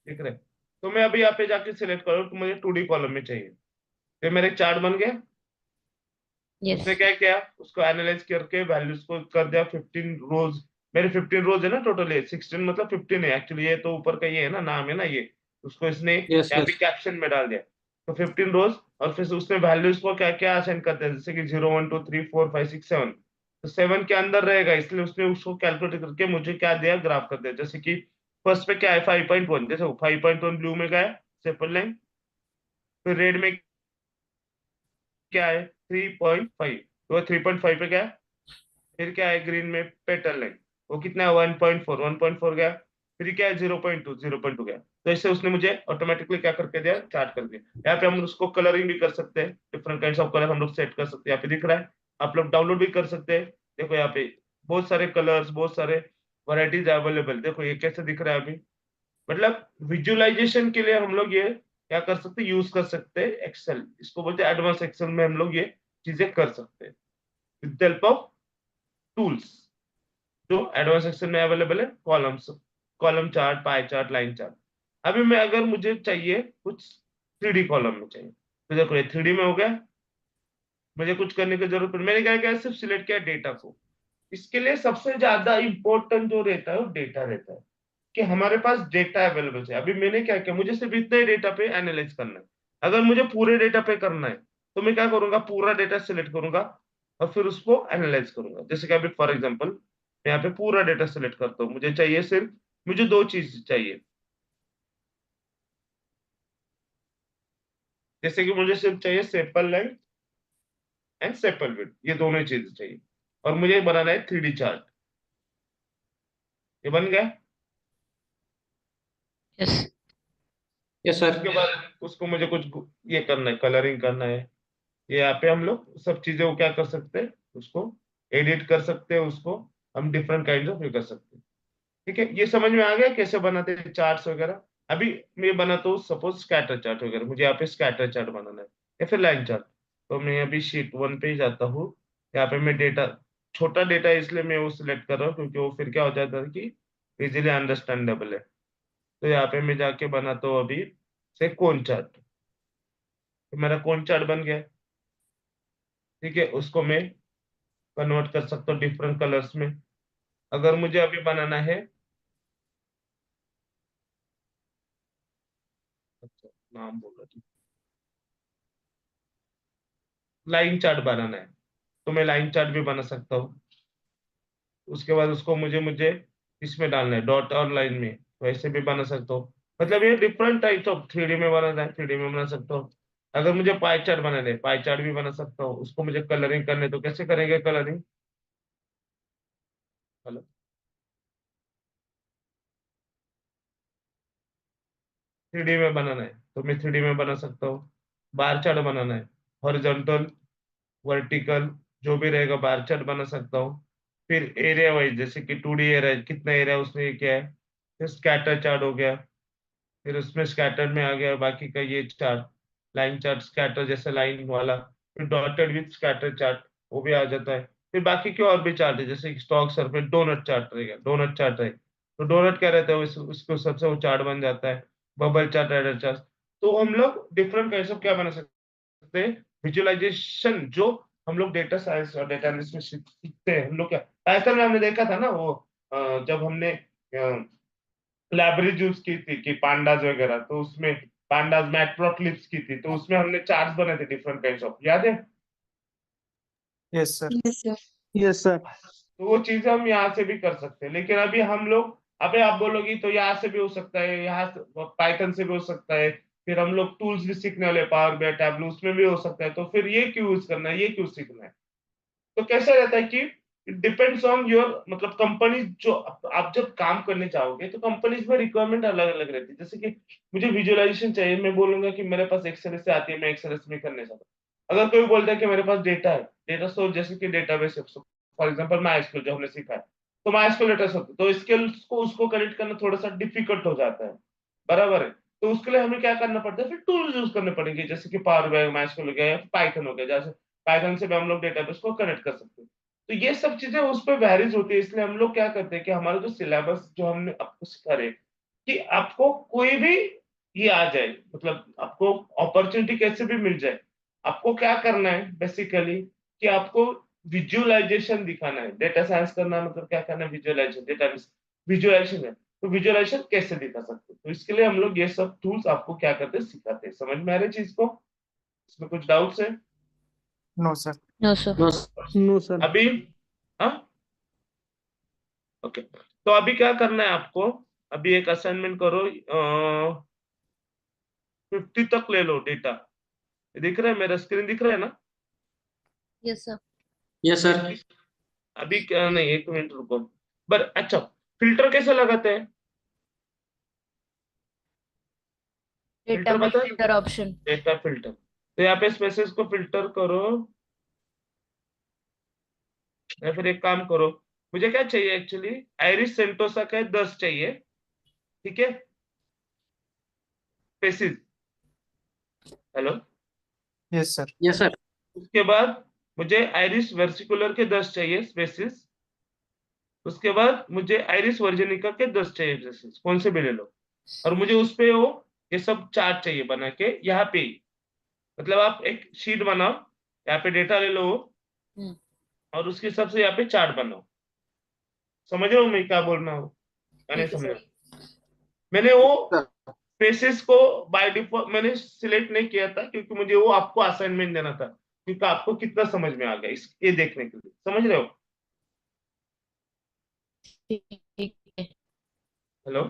दिख रहे हैं? तो मैं अभी यहाँ पे जाके सिलेक्ट करूँ तो मुझे 2D कॉलम में चाहिए। फिर मेरा एक चार्ट बन गया। यस। उसने क्या किया, उसको एनालाइज करके वैल्यूज को कर दिया 15 रोज। मेरे 15 रोज है ना टोटल, है 16, मतलब 15 है एक्चुअली। ये तो ऊपर का ये है ना, नाम है ना ये, उसको इसने यस यहाँ पे यस। कैप्शन में डाल दिया। तो 15 रोज, और फिर उसने वैल्यूज को क्या क्या असाइन करते हैं, जैसे कि 0 1 2 3 4 5 6 7। तो 7 के अंदर रहेगा, इसलिए उसने उसको कैलकुलेट करके मुझे क्या दिया, ग्राफ कर दिया। जैसे कि फर्स्ट पे क्या है, 5.1, जैसे 5.1 ब्लू में गया सेपल लाइन। फिर रेड में क्या है, 3.5, तो 3.5 पे गया। फिर क्या है ग्रीन में, पेटल लाइन, वो कितना है, 1.4, 1.4 गया। फिर क्या है 0.2 गया, तो इससे उसने मुझे ऑटोमेटिकली क्या करके दिया, चार्ट कर दिया। यहाँ पे हम उसको कलरिंग भी कर सकते हैं, डिफरेंट काइंड्स ऑफ कलर हम लोग सेट कर सकते हैं। यहाँ पे दिख रहा है, आप लोग डाउनलोड भी कर सकते हैं। देखो यहाँ पे बहुत सारे कलर्स, बहुत सारे वैरायटीज अवेलेबल। देखो ये कैसे दिख रहा है अभी, मतलब विजुअलाइजेशन के लिए हम लोग ये क्या कर सकते हैं, यूज कर सकते हैं एक्सेल, इसको बोलते हैं एडवांस एक्सेल में हम लोग ये चीजें कर सकते हैं विद हेल्प ऑफ टूल्स जो एडवांस एक्सेल में अवेलेबल है। Columns, column chart, pie chart, line chart. अभी मैं अगर मुझे चाहिए कुछ 3D कॉलम में चाहिए, तो देखो ये 3D में हो गया, मुझे कुछ करने की जरूरत नहीं। मैंने क्या किया, सिर्फ सिलेक्ट किया डेटा को। इसके लिए सबसे ज्यादा इंपॉर्टेंट जो रहता है वो डेटा रहता है, कि हमारे पास डेटा अवेलेबल है। अभी मैंने क्या किया, मुझे सिर्फ इतने डेटा पे एनालाइज करना है। अगर मुझे पूरे डेटा पे करना है तो मैं क्या करूंगा, पूरा डेटा सिलेक्ट करूंगा और फिर उसको एनालाइज करूंगा। जैसे कि अभी फॉर एग्जांपल मैं यहाँ पे पूरा डेटा सिलेक्ट करता हूँ, मुझे चाहिए सिर्फ, मुझे दो चीज चाहिए। जैसे कि मुझे सिर्फ चाहिए sepal length and sepal width, ये दोनों ही चीजें चाहिए। और मुझे बनाना है 3D चार्ट। ये बन गया। Yes yes sir. उसके बाद उसको मुझे कुछ ये करना है, कलरिंग करना है। ये यहाँ पे हम लोग सब चीजों को क्या कर सकते हैं, उसको एडिट कर सकते हैं, उसको हम डिफरेंट काइंड ऑफ ये कर सकते हैं। ठीक है, ये समझ में आ गया कैसे बनाते हैं चार्ट्स वगैरह। अभी मैं बनाता हूँ सपोज स्कैटर चार्ट वगैरह, मुझे यहाँ पे स्कैटर चार्ट बनाना है या फिर लाइन चार्ट। तो मैं अभी शीट 1 पे ही जाता हूँ। यहाँ पे मैं डेटा, छोटा डेटा इसलिए मैं वो सिलेक्ट कर रहा हूँ क्योंकि वो फिर क्या हो जाता है कि इजिली अंडरस्टैंडेबल है। तो यहाँ पे मैं जाके बनाता हूँ अभी से कोन चार्ट। तो मेरा कोन चार्ट बन गया। ठीक है, उसको मैं कन्वर्ट कर सकता हूँ डिफरेंट कलर्स में। अगर मुझे अभी बनाना है, अच्छा नाम बोल रहा था, लाइन चार्ट बनाना है, तो मैं लाइन चार्ट भी बना सकता हूँ। उसके बाद उसको मुझे मुझे इसमें डालना है डॉट और लाइन में, वैसे भी बना सकता हूँ। मतलब ये डिफरेंट टाइप्स ऑफ 3D में बनाना है, 3D में बना सकता हूँ। अगर मुझे पाई चार्ट बनाना है, पाई चार्ट भी बना सकता हूँ। उसको मुझे कलरिंग करने, तो कैसे करेंगे कलरिंग, हेलो, 3D में बनाना है तो मैं 3D में बना सकता हूँ। बार चार्ट बनाना है, हॉरिजॉन्टल, वर्टिकल, जो भी रहेगा बार चार्ट बना सकता हूँ। फिर एरिया वाइज, जैसे कि 2D एरिया, कितना एरिया उसने ये किया है। फिर स्कैटर चार्ट हो गया, फिर उसमें स्कैटर में आ गया बाकी का ये चार्ट, लाइन चार्ट स्कैटर जैसे लाइन वाला। फिर डॉटेड विथ स्कैटर चार्ट, वो भी आ जाता है। फिर बाकी के और भी चार्ट है, जैसे स्टॉक सरफेस डोनट चार्ट रहेगा, डोनट चार्ट है तो डोनट क्या रहता है, उसको सबसे वो चार्ट बन जाता है। Bubble chart, adder chart. तो हम लोग डिफरेंट काइंड ऑफ क्या बना सकते हैं, विजुअलाइजेशन, जो हम लोग डेटा साइंस और डेटा एनालिसिस में सीखते हैं। हम लोग क्या पाइथन में हमने देखा था ना, वो जब हमने लाइब्रेरी यूज की थी कि पांडास वगैरह, तो उसमें पांडास मैटप्लॉटलिब्स की थी, तो उसमें हमने चार्ट्स बनाए थे डिफरेंट काइंड्स ऑफ, याद है। Yes sir. Yes sir. Yes sir. तो वो चीजें हम यहाँ से भी कर सकते हैं। लेकिन अभी हम लोग, अबे आप बोलोगी तो यहाँ से भी हो सकता है, यहाँ से पाइथन से भी हो सकता है। फिर हम लोग टूल्स भी सीखने वाले, पावर बीआई, टैबलू, उसमें भी हो सकता है। तो फिर ये क्यों यूज करना है, ये क्यों सीखना है। तो कैसा रहता है कि इट डिपेंड्स ऑन योर, मतलब कंपनी, जो आप जब काम करने चाहोगे तो कंपनीज में रिक्वायरमेंट अलग अलग रहती है। जैसे कि मुझे विजुअलाइजेशन चाहिए, मैं बोलूंगा कि मेरे पास एक्सेल से आती है, मैं एक्सेल में करने चाहता हूँ। अगर कोई बोलता है कि मेरे पास डेटा है, डेटा सोर्स जैसे कि डेटाबेस, फॉर एग्जांपल माइस्क्यूएल जो हमने सीखा है, तो माइस्क्यूएल डेटा सोर्स, तो स्किल्स को उसको कनेक्ट करना थोड़ा सा डिफिकल्ट हो जाता है, बराबर है। तो उसके लिए हमें क्या करना पड़ता है, फिर टूल्स यूज करने पड़ेंगे, जैसे कि पावर बीआई, माइस्क्यूएल हो गया या पाइथन हो गया। जैसे पाइथन से भी हम लोग डेटाबेस को कनेक्ट कर सकते हैं। तो ये सब चीजें उस पर वैरीज होती है। इसलिए हम लोग क्या करते हैं कि हमारा जो सिलेबस जो हमने आपको सिखा रहे, कि आपको कोई भी ये आ जाए, मतलब आपको अपॉर्चुनिटी कैसे भी मिल जाए, आपको क्या करना है बेसिकली, कि आपको विजुअलाइजेशन दिखाना है। डेटा साइंस करना मतलब क्या करना है, विजुअलाइजेशन, डेटा विजुअलाइजेशन है। तो विजुअलाइजेशन कैसे दिखा सकते हैं, तो इसके लिए हम लोग ये सब टूल्स आपको क्या करते हैं, सिखाते हैं। समझ में आ रही चीज को, इसमें कुछ डाउट्स है। No sir. No sir. No. No sir. अभी, हाँ, ओके। तो अभी क्या करना है आपको, अभी एक असाइनमेंट करो, 50 तक ले लो डेटा। दिख रहा है, मेरा स्क्रीन दिख रहा है ना। Yes sir. Yes sir. अभी क्या, नहीं एक मिनट रुको। अच्छा, फिल्टर कैसे लगाते हैं, डेटा फिल्टर में पता है? Filter option. डेटा फिल्टर, तो यहाँ पे स्पेसेस को फिल्टर करो, या फिर एक काम करो, मुझे क्या चाहिए एक्चुअली, आइरिस सेंटोसा का 10 चाहिए, ठीक है, spaces. Hello. Yes sir. Yes sir. उसके बाद मुझे आइरिस वर्सिकुलर के 10 चाहिए स्पेसिस। उसके बाद मुझे आइरिस वर्जिनिका के 10 चाहिए स्पेसिस, कौन से भी ले लो। और मुझे उस पे वो ये सब चार्ट चाहिए बना के यहाँ पे ही, मतलब आप एक शीट बनाओ, यहाँ पे डेटा ले लो हम्म, और उसके हिसाब से यहाँ पे चार्ट बनाओ। समझ रहे हो मैं क्या बोल रहा हूँ, मैंने ठीक है समझा। सर। मैंने वो स्पेसिस को बाय डिफॉल्ट मैंने सिलेक्ट नहीं किया था, क्योंकि मुझे वो आपको असाइनमेंट देना था, क्योंकि आपको कितना समझ में आ गया इस ये देखने के लिए, समझ रहे हो। ठीक है। हेलो,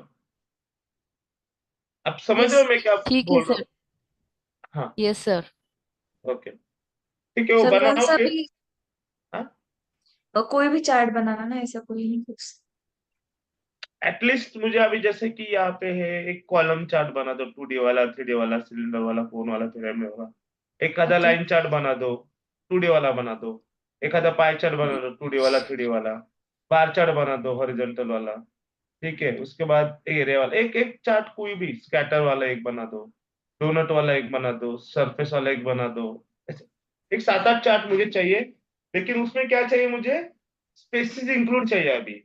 आप समझ रहे यस। हो मैं क्या ठीक है बोल रहा सर। हूँ। हाँ, यस सर। ओके, ठीक है, वो सर कौन सा बनाओगे। भी हाँ, कोई भी चार्ट बनाना ना, ऐसा कोई नहीं कुछ। एटलीस्ट मुझे अभी जैसे कि यहाँ पे है एक कॉलम चार्ट बना दो, 2D वाला, 3D वाला, सिलेंडर वाला, कोन वाला, पिरामिड वाला। एक आधा ओके। लाइन चार्ट बना दो, 2D वाला बना दो। एक आधा पाई चार्ट बना दो, 2D वाला, 3D वाला। बार चार्ट बना दो, हॉरिजॉन्टल वाला। ठीक है, उसके बाद एरिया वाला एक एक चार्ट, कोई भी स्कैटर वाला एक बना दो, डोनट वाला एक बना दो, सरफेस वाला एक बना दो। ऐसे एक 7-8 चार्ट मुझे चाहिए, लेकिन उसमें क्या चाहिए मुझे, स्पेसिस इंक्लूड चाहिए अभी।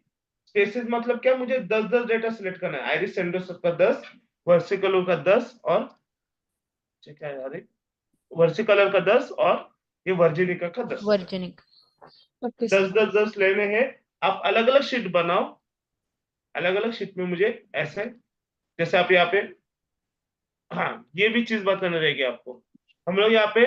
स्पेसिस मतलब क्या, मुझे 10-10 डेटा सिलेक्ट करना है, आइरिस सेंडोस का 10, वर्सिकलर का 10, और क्या है यार, वर्सिकलर का 10, और ये वर्जिनिका का 10। वर्जनिक। Okay sir. 10-10-10 लेने हैं। आप अलग अलग शीट बनाओ, अलग अलग शीट में मुझे ऐसे, जैसे आप यहाँ पे, हाँ ये भी चीज बताने रहेगी आपको। हम लोग यहाँ पे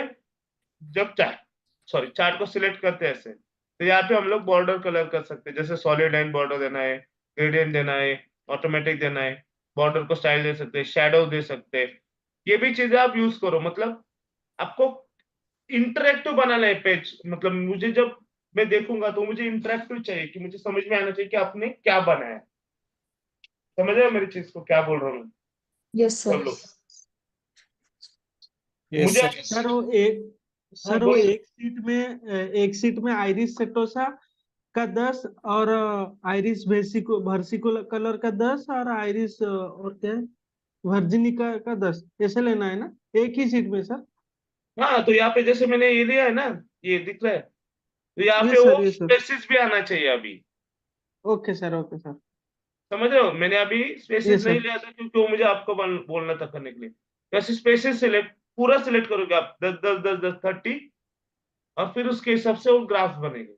जब चार्ट को सिलेक्ट करते हैं ऐसे, तो यहाँ पे हम लोग बॉर्डर कलर कर सकते हैं, जैसे सॉलिड लाइन बॉर्डर देना है, ग्रेडियंट देना है, ऑटोमेटिक देना है, बॉर्डर को स्टाइल दे सकते हैं, शेडो दे सकते हैं। ये भी चीजें आप यूज करो, मतलब आपको इंटरेक्टिव बनाना है पेज, मतलब मुझे जब मैं देखूंगा तो मुझे इंटरेक्टिव चाहिए, कि मुझे समझ में आना चाहिए कि आपने क्या बनाया। समझ रहे हो मेरी चीज को क्या बोल रहा हूँ मैं? यस सब सर। लोग यस मुझे सर। सर वो एक हाँ सर वो बोलो। एक सीट में आइरिस सेटोसा का 10 और आइरिस वर्सिकुलर कलर का 10 और आइरिस और क्या है, वर्जिनिका का 10, ऐसे लेना है ना, एक ही सीट में सर। हाँ, तो यहाँ पे जैसे मैंने ये लिया है ना, ये दिख रहा है, तो यहाँ पे यस सर, वो यस सर। स्पेसिस भी आना चाहिए अभी। Okay sir, okay sir. समझ रहे हो, मैंने अभी स्पेसिस यस नहीं सर। लिया था, क्योंकि वो मुझे आपको बोलना था करने के लिए। जैसे स्पेसिस सिलेक्ट पूरा सिलेक्ट करोगे आप, 10 10 10 10 30, और फिर उसके हिसाब से वो ग्राफ बनेंगे।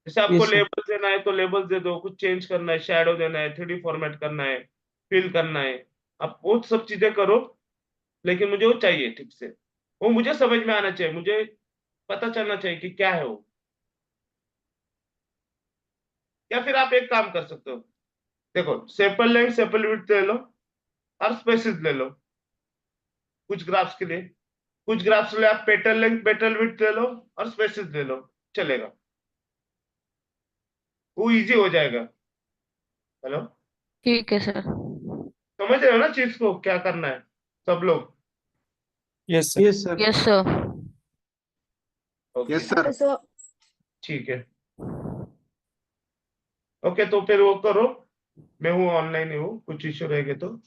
जैसे आपको यस सर। लेबल देना है तो लेबल्स दे दो, कुछ चेंज करना है, शैडो देना है, 3D फॉर्मेट करना है, फिल करना है, आप वो सब चीजें करो। लेकिन मुझे वो चाहिए ठीक से, वो मुझे समझ में आना चाहिए, मुझे पता चलना चाहिए कि क्या है वो। या फिर आप एक काम कर सकते हो, देखो सेपल लेंथ सेपल विड्थ ले लो, और स्पेसिस ले लो कुछ ग्राफ्स के लिए। कुछ ग्राफ्स ले आप पेटल लेंथ पेटल विड्थ ले लो, और स्पेसिस ले लो, चलेगा, वो इजी हो जाएगा। हेलो, ठीक है सर। समझ रहे हो ना चीज को क्या करना है सब लोग। Yes sir. Yes sir. Yes sir. Okay, yes sir. So ठीक है, ओके, तो फिर वो करो, मैं हूँ ऑनलाइन ही हूँ, कुछ इश्यू रहेगा तो।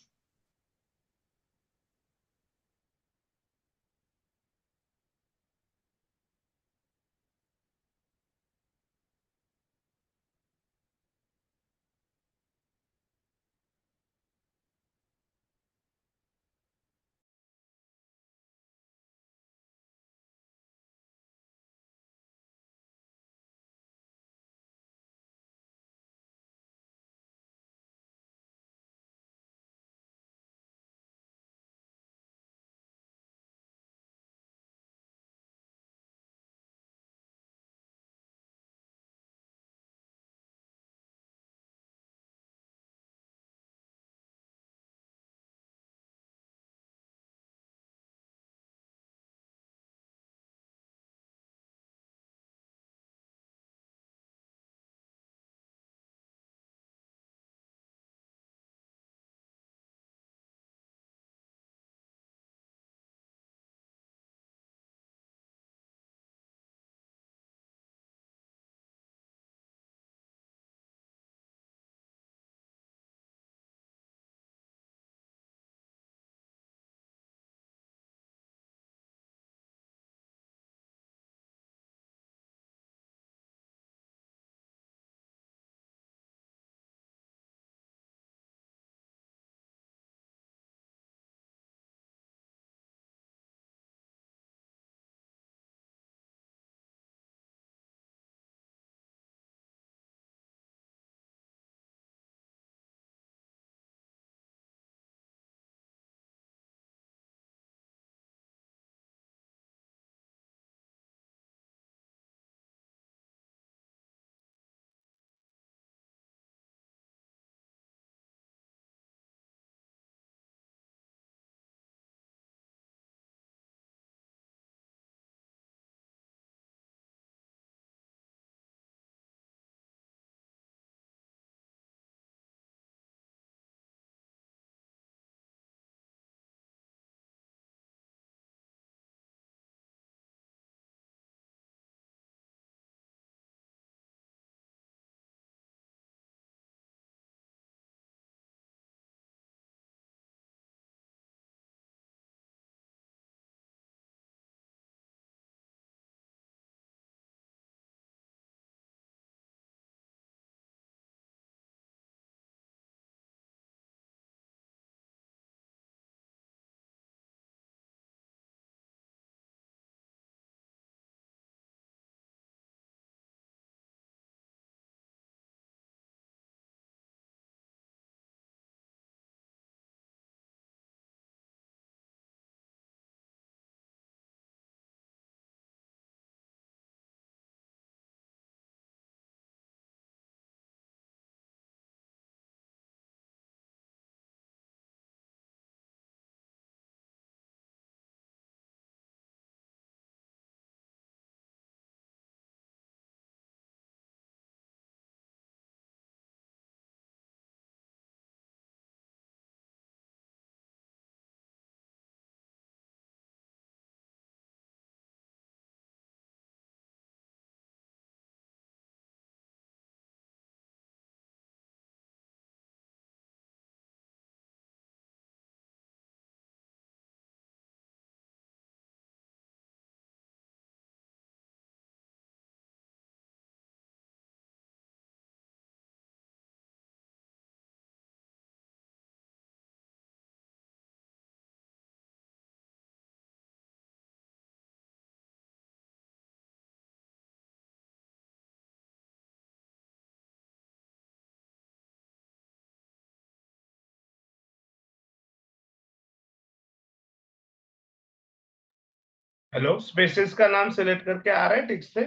हेलो, स्पेसिस का नाम सेलेक्ट करके आ रहा है ठीक से?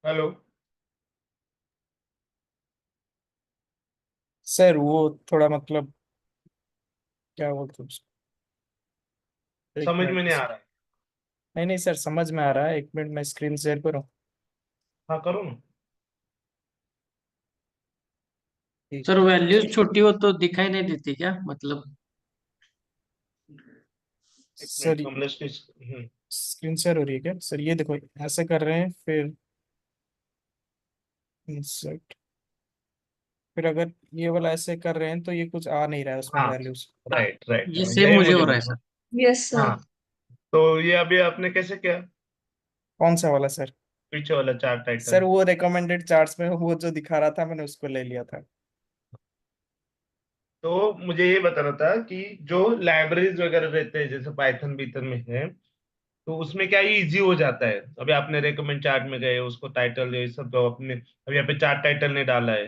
हेलो। सर वो थोड़ा मतलब क्या बोलते हैं उसको, एक समझ में मिनट नहीं आ सर। रहा है? नहीं नहीं सर, समझ में आ रहा है, एक मिनट मैं स्क्रीन शेयर करूँ? हाँ, करो ना। ठीक सर है वैल्यूज छोटी हो तो दिखाई नहीं देती क्या, मतलब? एक मिनट, सर। कमलेश की स्क्रीन शेयर हो रही है क्या सर? ये देखो, ऐसे कर रहे हैं, फिर इंसर्ट, फिर अगर ये वाला ऐसे कर रहे हैं तो ये कुछ आ नहीं रहा है उसमें हाँ, वैल्यूज। राइट राइट, ये हाँ, सेम यही मुझे मुझे हो रहा है बोलना। सर। Yes sir. हाँ, तो ये अभी आपने कैसे किया? कौन सा वाला सर? पीछे वाला चार्ट सर टाइटल। वो रिकमेंडेड चार्ट्स में वो जो दिखा रहा था, मैंने उसको ले लिया था। तो मुझे ये बताना था कि जो लाइब्रेरीज वगैरह रहते हैं जैसे पाइथन बीथन में है, तो उसमें क्या ये इजी हो जाता है? अभी आपने रेकमेंड चार्ट में गए, उसको टाइटल ये सब जो आपने अभी यहाँ पे चार्ट टाइटल नहीं डाला है,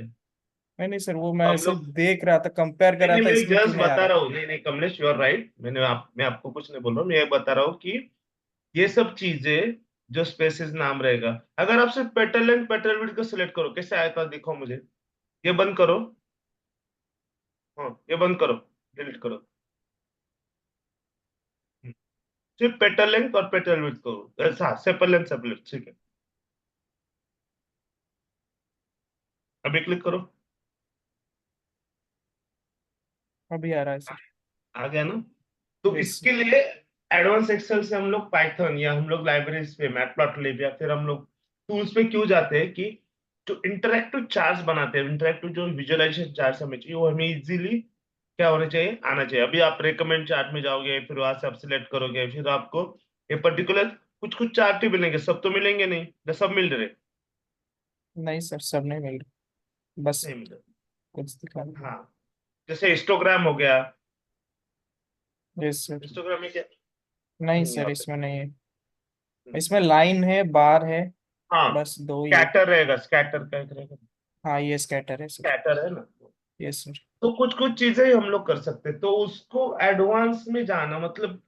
नहीं नहीं सर, वो तो मैं हम ऐसे लोग। देख रहा था, कंपेयर कर नहीं रहा नहीं, था, मैं इसमें क्यों जस्ट नहीं आ बता रहा रहा है। हूँ, नहीं नहीं कमलेश, यू आर राइट, मैं आपको कुछ नहीं बोल रहा हूँ, मैं ये बता रहा हूँ कि ये सब चीजें जो स्पेसिस नाम रहेगा, अगर आप सिर्फ पेटल एंड पेटल विड्थ को सिलेक्ट करो, कैसे आया था दिखाओ मुझे। ये बंद करो। हाँ, ये बंद करो, डिलीट करो। हम्म, सिर्फ पेटल लेंथ और पेटल विड्थ करो, ऐसा सेपल लेंथ सेपल विड्थ, ठीक है। अभी क्लिक करो। अभी आ रहा है सर। आ गया ना? तो यस सर। इसके लिए एडवांस एक्सेल से हम लोग पाइथन या हम लोग लाइब्रेरीज पे मैटप्लॉटलिब या फिर हम लोग टूल्स पे क्यों जाते हैं कि जो इंटरेक्टिव चार्ट्स बनाते हैं, इंटरेक्टिव जो विजुअलाइजेशन चार्ट्स हमें चाहिए, वो हमें इजीली क्या होना चाहिए, आना चाहिए। अभी आप रिकमेंड चार्ट में जाओगे, फिर वहां से आप सिलेक्ट करोगे, फिर आपको ये पर्टिकुलर कुछ कुछ चार्ट ही मिलेंगे, सब तो मिलेंगे नहीं या सब मिल रहे? नहीं सर, सब नहीं मिल रहा, बस नहीं मिल कुछ दिखा रहे, हाँ। जैसे हिस्टोग्राम हो गया। रहा। Yes sir. हिस्टोग्राम में क्या? नहीं सर, यहाँ पे। इसमें नहीं है। हम्म, इसमें लाइन है, बार है, हाँ, बस दो ही है। स्कैटर रहेगा, स्कैटर का एक रहेगा। हाँ, ये स्कैटर है सर। स्कैटर है ना? Yes sir. तो कुछ कुछ चीजें ही हम लोग कर सकते हैं, तो उसको एडवांस में जाना मतलब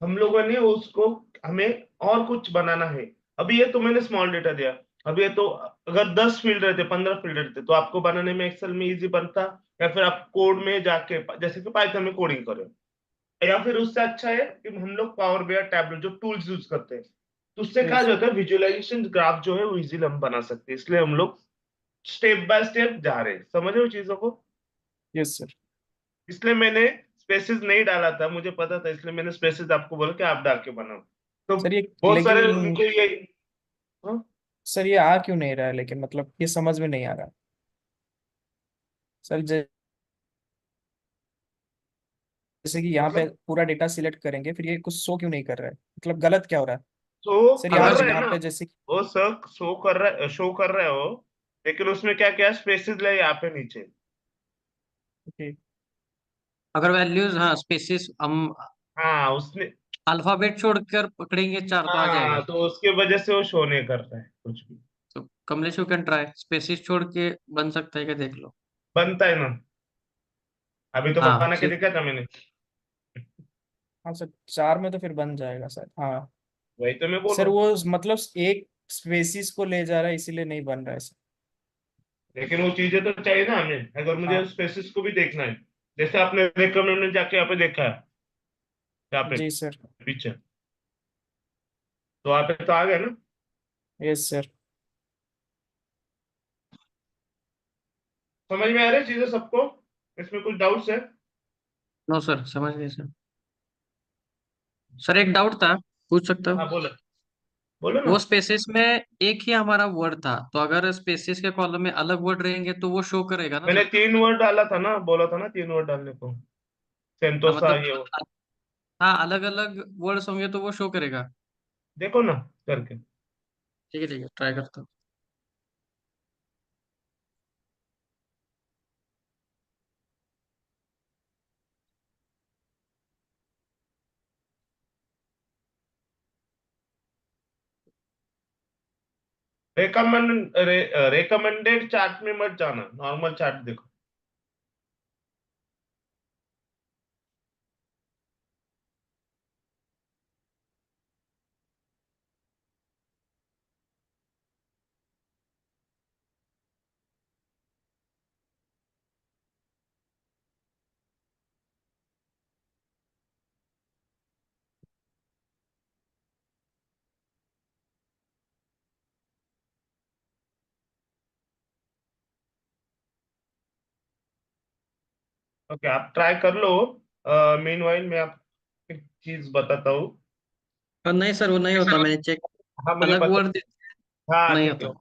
हम लोगों ने उसको, हमें और कुछ बनाना है। अभी ये तो मैंने स्मॉल डेटा दिया। अभी ये तो अगर 10 फील्ड रहते, 15 फील्ड रहते, तो आपको बनाने में एक्सेल में इजी बनता, या फिर आप कोड में जाके जैसे कि पाइथन में कोडिंग करें, या फिर उससे अच्छा है कि हम लोग पावर बीआई टैबलेट जो टूल्स यूज करते हैं, तो उससे क्या यस। जो होता है विजुअलाइजेशन ग्राफ जो है वो इजीली हम बना सकते हैं, इसलिए हम लोग स्टेप बाय स्टेप जा रहे हैं, समझ रहे हो चीजों को? Yes sir. इसलिए मैंने स्पेसेस नहीं डाला था, मुझे पता था, इसलिए मैंने स्पेसेस आपको बोला कि आप डाल के बनाओ। तो सर ये बहुत लेकिन, सारे उनको ये। हाँ? सर ये आ क्यों नहीं रहा है, लेकिन मतलब ये समझ में नहीं आ रहा सर। जैसे कि यहाँ पे मतलब पूरा डेटा सिलेक्ट करेंगे, फिर ये कुछ शो क्यों नहीं कर रहा है, मतलब गलत क्या हो रहा है? शो सर कर अगर रहा है यहाँ ना, पे जैसे वो सर शो कर रहा है वो, लेकिन उसमें क्या क्या स्पेसेस ले यहाँ पे नीचे। कि अगर वैल्यूज, हाँ स्पेसिस हम हाँ उसने। अल्फाबेट छोड़कर पकड़ेंगे चार तो आ हाँ, जाएगा। तो उसके वजह से वो शो नहीं कर रहा है कुछ भी। तो Kamlesh, you can try spaces छोड़ के, बन सकता है क्या, देख लो। बनता है ना? अभी तो हाँ बना के दिखा था मैंने। हाँ सर, चार में तो फिर बन जाएगा सर, हाँ। वही तो मैं बोल सर रहा हूँ। वो मतलब एक स्पेसिस को ले जा रहा है, इसीलिए नहीं बन रहा है सर। लेकिन वो चीजें तो चाहिए ना हमें, अगर मुझे हाँ स्पेसिस को भी देखना है। जैसे आपने रिकमेंड में जाके यहाँ पे देखा है, यहाँ पे जी सर। पीछे, तो यहाँ पे तो आ गया ना? Yes sir. समझ में आ रही है चीजें सबको? इसमें कुछ डाउट्स है? नो सर, समझ गए सर। सर एक डाउट था, पूछ सकता हाँ, हूँ? बोलो, बोलो ना। वो स्पेसिस में एक ही हमारा वर्ड था, तो अगर स्पेसिस के कॉलम में अलग वर्ड रहेंगे तो वो शो करेगा ना मैंने सर? 3 वर्ड डाला था ना, बोला था ना 3 वर्ड डालने को। हाँ सेंतोसा मतलब, ये वो। हाँ अलग अलग वर्ड्स होंगे तो वो शो करेगा। देखो ना करके। ठीक है ठीक है, ट्राई करता हूँ। रेकमेंडेड चार्ट में मत जाना, नॉर्मल चार्ट देखो। ओके, आप ट्राई कर लो। मीनवाइल मैं आप एक चीज बताता हूँ। और नहीं सर, वो नहीं होता, मैंने चेक। हाँ मुझे अलग पता। वर्ड हाँ नहीं ठीक है। होता।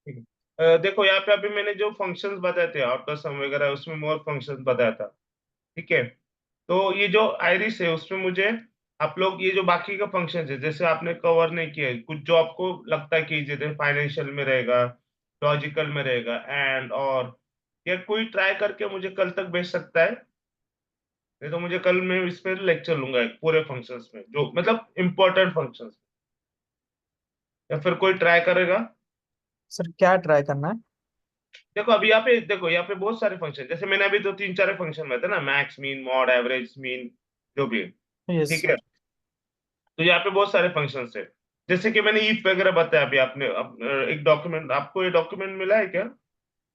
ठीक है। देखो यहाँ पे अभी मैंने जो फंक्शंस बताए थे आउटर सम वगैरह, उसमें मोर फंक्शंस बताया था। ठीक है। तो ये जो आइरिस है उसमें मुझे आप लोग ये जो बाकी का फंक्शन है जैसे आपने कवर नहीं किया है, कुछ जो आपको लगता है कि जैसे फाइनेंशियल में रहेगा, लॉजिकल में रहेगा, एंड और ये कोई ट्राई करके मुझे कल तक भेज सकता है। नहीं तो मुझे कल मैं इस पे लेक्चर लूंगा एक पूरे फंक्शंस में जो मतलब इंपॉर्टेंट फंक्शंस। या फिर कोई ट्राई करेगा? सर क्या ट्राई करना है? देखो अभी यहाँ पे देखो, यहाँ पे बहुत सारे फंक्शन, जैसे मैंने अभी तो तीन चार फंक्शन में थे ना, max mean mod average mean जो भी है। यस ठीक है। सर। तो यहाँ पे बहुत सारे फंक्शंस है। जैसे कि मैंने ईफ वगैरह बताया अभी आपने एक डॉक्यूमेंट, आपको ये डॉक्यूमेंट मिला है क्या?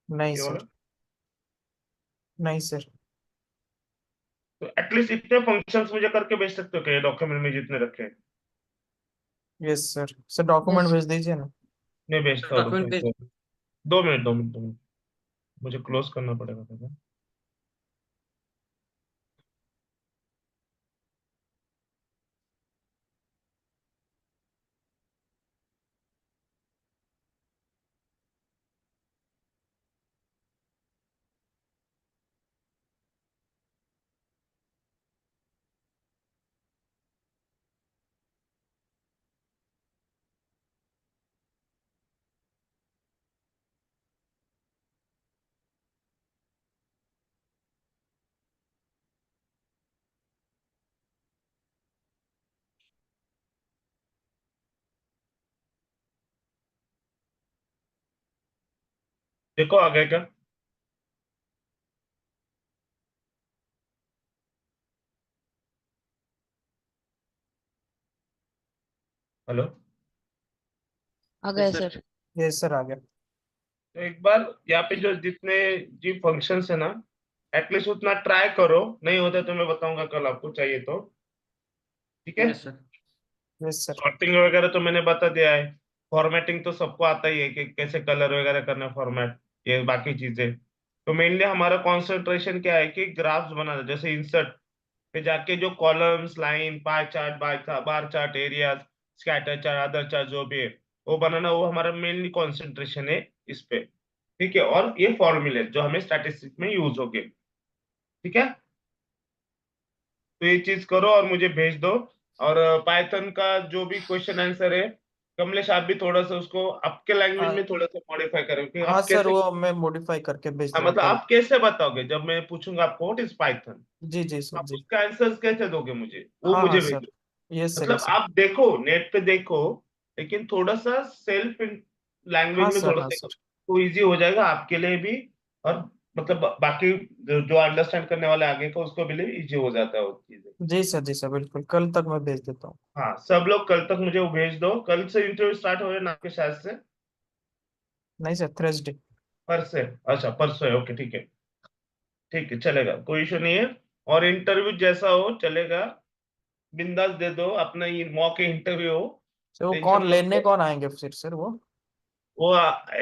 नहीं ये वाला? सर। नहीं सर। तो एटलीस्ट इतने फंक्शंस मुझे करके भेज सकते हो क्या, ये डॉक्यूमेंट में जितने रखे हैं? Yes sir, sir document yes भेज दीजिए ना। नहीं भेजता हूँ, डॉक्यूमेंट भेज। रुको 2 मिनट 2 मिनट 2 मिनट, मुझे क्लोज करना पड़ेगा पहले। देखो आ गया क्या? हेलो? आ यस गया सर। सर। यस सर, आ गया। तो एक बार यहाँ पे जो जितने जी फंक्शंस है ना, एटलीस्ट उतना ट्राई करो, नहीं होता तो मैं बताऊंगा कल आपको चाहिए तो। ठीक है। Yes sir. Yes sir. Sorting वगैरह तो मैंने बता दिया है। फॉर्मेटिंग तो सबको आता ही है कि कैसे कलर वगैरह करना, फॉर्मेट, ये बाकी चीजें। तो मेनली हमारा कंसंट्रेशन क्या है कि ग्राफ्स बनाना, जैसे इंसर्ट पे जाके जो columns, line, pie chart, bar chart, areas, scatter chart, other chart जो भी है वो बनाना, वो हमारा मेनली कंसंट्रेशन है इस पे। ठीक है। और ये फॉर्मूले जो हमें स्टैटिस्टिक्स में यूज होंगे। ठीक है। तो ये चीज करो और मुझे भेज दो। और पाइथन का जो भी क्वेश्चन आंसर है, कमलेश आप भी थोड़ा सा उसको आपके लैंग्वेज हाँ। में थोड़ा सा मॉडिफाई करो कि हाँ आप सर, कैसे। वो मैं मॉडिफाई करके भेज हाँ, दूंगा मतलब कल। आप कैसे बताओगे जब मैं पूछूंगा आपको व्हाट इज पाइथन, जी जी सर आप जी। उसका आंसर कैसे दोगे मुझे, वो हाँ हाँ मुझे सर। भेजो। यस सर, मतलब यस सर। आप देखो, नेट पे देखो, लेकिन थोड़ा सा सेल्फ हाँ लैंग्वेज में सर, थोड़ा हाँ सा सर। तो इजी हो जाएगा आपके लिए भी। और मतलब बाकी जो अंडरस्टैंड करने वाले आगे को उसको भी इजी हो जाता है वो चीजें। जी सर, जी सर, बिल्कुल कल तक मैं भेज देता हूँ। हाँ सब लोग कल तक मुझे वो भेज दो, कल से इंटरव्यू स्टार्ट हो रहे हैं ना आपके शायद से? नहीं सर, थर्सडे। परसों? अच्छा परसों है, ओके ठीक है। ठीक है चलेगा, कोई इशू नहीं है। और इंटरव्यू जैसा हो चलेगा, बिंदास दे दो अपना, ये मॉक इंटरव्यू हो, सर वो टेंशन कौन मत लेने लो। कौन आएंगे फिर सर वो? वो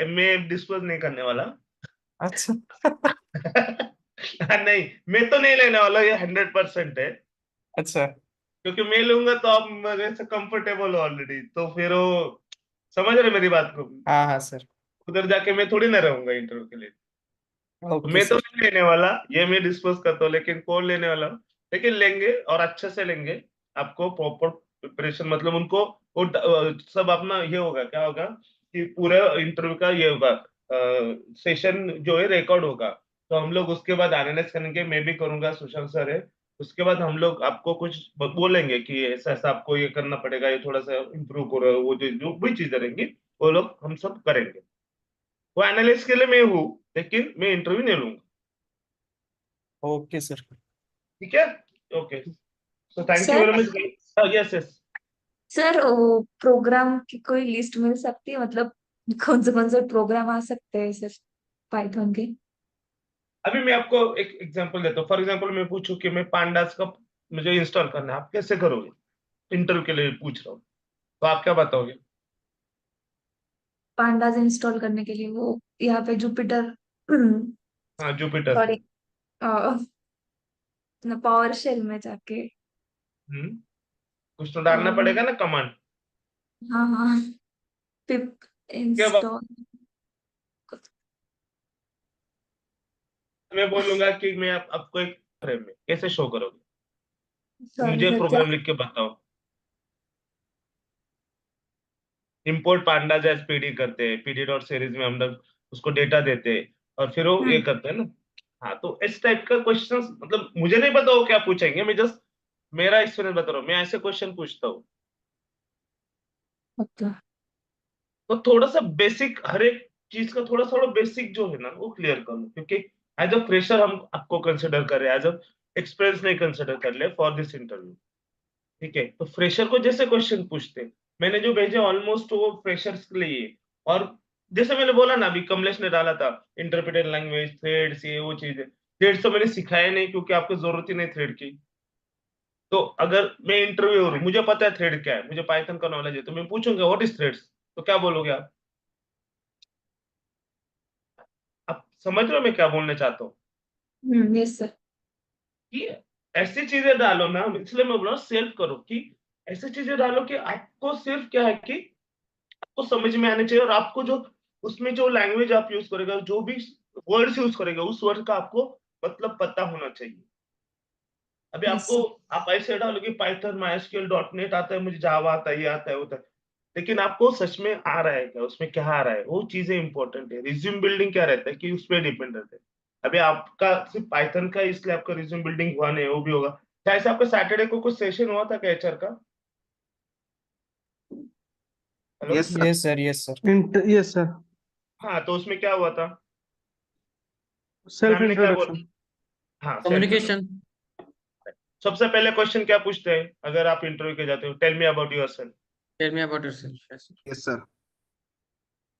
मैं डिस्क्लोज नहीं करने वाला। अच्छा। नहीं, मैं तो नहीं लेने वाला, ये 100% है। अच्छा। क्योंकि मैं लूंगा तो आप मेरे से कंफर्टेबल हो ऑलरेडी, तो फिर वो समझ रहे मेरी बात को। हाँ हाँ सर। उधर जाके मैं थोड़ी ना रहूंगा इंटरव्यू के लिए। तो ओके मैं तो सर। नहीं लेने वाला, ये मैं डिस्कस करता हूँ, लेकिन कौन लेने वाला हूँ। लेकिन लेंगे और अच्छे से लेंगे। आपको प्रॉपर प्रिपरेशन, मतलब उनको वो सब अपना ये होगा, क्या होगा कि पूरा इंटरव्यू का ये होगा, सेशन जो है रिकॉर्ड होगा। तो हम लोग उसके बाद एनालाइज करेंगे, मैं भी करूंगा, सुशांत सर है। उसके बाद हम लोग आपको कुछ बोलेंगे कि ऐसा ऐसा आपको ये करना पड़ेगा, ये थोड़ा सा इम्प्रूव करो, वो जो जो भी चीजें रहेंगी वो लोग हम सब करेंगे। वो एनालिस्ट के लिए मैं हूँ, लेकिन मैं इंटरव्यू नहीं लूंगा। Okay sir. ठीक है। Okay, so thank you sir very much. Yes yes. Sir वो प्रोग्राम की कोई लिस्ट मिल सकती है, मतलब कौन से प्रोग्राम आ सकते हैं सर पाइथन के? अभी मैं आपको एक एग्जांपल देता हूँ। फॉर एग्जांपल मैं पूछूं कि मैं पांडास का मुझे इंस्टॉल करना है, आप कैसे करोगे? इंटरव्यू के लिए पूछ रहा हूँ, तो आप क्या बताओगे? पांडाज इंस्टॉल करने के लिए वो यहाँ पे जुपिटर हाँ जुपिटर। सॉरी पावर शेल में जाके। कुछ तो डालना पड़ेगा ना कमांड। हाँ हाँ, पिप क्या बात, इंस्टॉल। मैं बोलूंगा कि मैं आपको एक फ्रेम में कैसे शो करोगे, सॉरी मुझे सर, क्या? प्रोग्राम लिख के बताओ। इंपोर्ट पांडाज एज पीडी करते हैं, पीडी डॉट सीरीज में हम लोग उसको डेटा देते हैं और फिर वो ये हम्म। करते हैं ना। हाँ, तो इस टाइप का क्वेश्चन, मतलब मुझे नहीं पता वो क्या पूछेंगे, मैं जस्ट मेरा एक्सपीरियंस बता रहा हूँ, मैं ऐसे क्वेश्चन पूछता हूँ। ओके। तो थोड़ा सा बेसिक, हर एक चीज का थोड़ा थोड़ा बेसिक जो है ना वो क्लियर करो, क्योंकि एज अ फ्रेशर हम आपको कंसिडर कर रहे हैं, एज अ एक्सपीरियंस नहीं कंसिडर कर ले फॉर दिस इंटरव्यू। ठीक है, तो फ्रेशर को जैसे क्वेश्चन पूछते हैं, मैंने जो भेजे ऑलमोस्ट वो फ्रेशर्स के लिए ही है। और जैसे मैंने बोला ना, अभी कमलेश ने डाला था इंटरप्रेटेड लैंग्वेज, थ्रेड्स, ये वो चीजें। थ्रेड्स तो मैंने सिखाया नहीं, क्योंकि आपको जरूरत ही नहीं थ्रेड की। तो अगर मैं इंटरव्यू हूँ, मुझे पता है थ्रेड क्या है, मुझे पाइथन का नॉलेज है, तो मैं पूछूंगा व्हाट इज थ्रेड्स, तो क्या बोलोगे आप समझ रहे हो मैं क्या बोलना चाहता हूँ? Yes sir. कि ऐसी चीजें डालो ना, इसलिए मैं बोल रहा हूँ सेल्फ करो, कि ऐसी चीजें डालो कि आपको सिर्फ क्या है कि आपको समझ में आने चाहिए, और आपको जो उसमें जो लैंग्वेज आप यूज करेगा, जो भी वर्ड्स यूज करेगा, उस वर्ड का आपको मतलब पता होना चाहिए। अभी यस आपको, आप ऐसे डालोगे पाइथन, माइस्क्यूएल, डॉट नेट आता है, मुझे जावा आता है, ये आता है, वो आता है, लेकिन आपको सच में आ रहा है क्या, उसमें क्या आ रहा है, वो चीजें इंपॉर्टेंट है। रिज्यूम बिल्डिंग क्या रहता है कि उस पर डिपेंड रहता है। अभी आपका सिर्फ पाइथन का, इसलिए आपका रिज्यूम बिल्डिंग हुआ नहीं, वो भी होगा। क्या ऐसे आपका सैटरडे को कुछ सेशन हुआ था क्या एचआर का? Hello. Yes sir. Yes sir, yes sir. Yes sir. हाँ, तो उसमें क्या हुआ था? सेल्फ मैम ने क्या बोला? इंट्रोडक्शन। हाँ, सेल्फ कम्युनिकेशन। इंट्रोडक्शन। सबसे पहले क्वेश्चन क्या पूछते हैं अगर आप इंटरव्यू के जाते हो? Tell me about yourself. Tell me about yourself. Yes sir. Yes sir.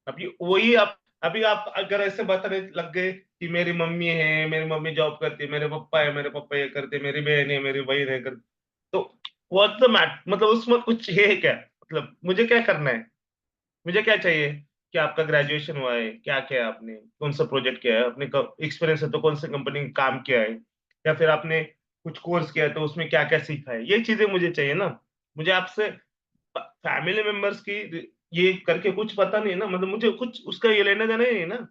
अभी वही आप, अभी आप अगर ऐसे बताने लग गए कि मेरी मम्मी है, मेरी मम्मी जॉब करती है, मेरे पापा है, मेरे पापा ये करते, मेरी बहन है, मेरी बहन है करती, तो व्हाट द मैट, मतलब उसमें कुछ है क्या? मतलब मुझे क्या करना है, मुझे क्या चाहिए कि आपका ग्रेजुएशन हुआ है, क्या किया है आपने, कौन सा प्रोजेक्ट किया है, अपने एक्सपीरियंस है तो कौन सी कंपनी में काम किया है, या फिर आपने कुछ कोर्स किया है तो उसमें क्या क्या सीखा है, ये चीजें मुझे चाहिए ना। मुझे आपसे फैमिली मेंबर्स की ये करके कुछ पता नहीं है ना, मतलब मुझे कुछ उसका ये लेना देना ही नहीं है ना।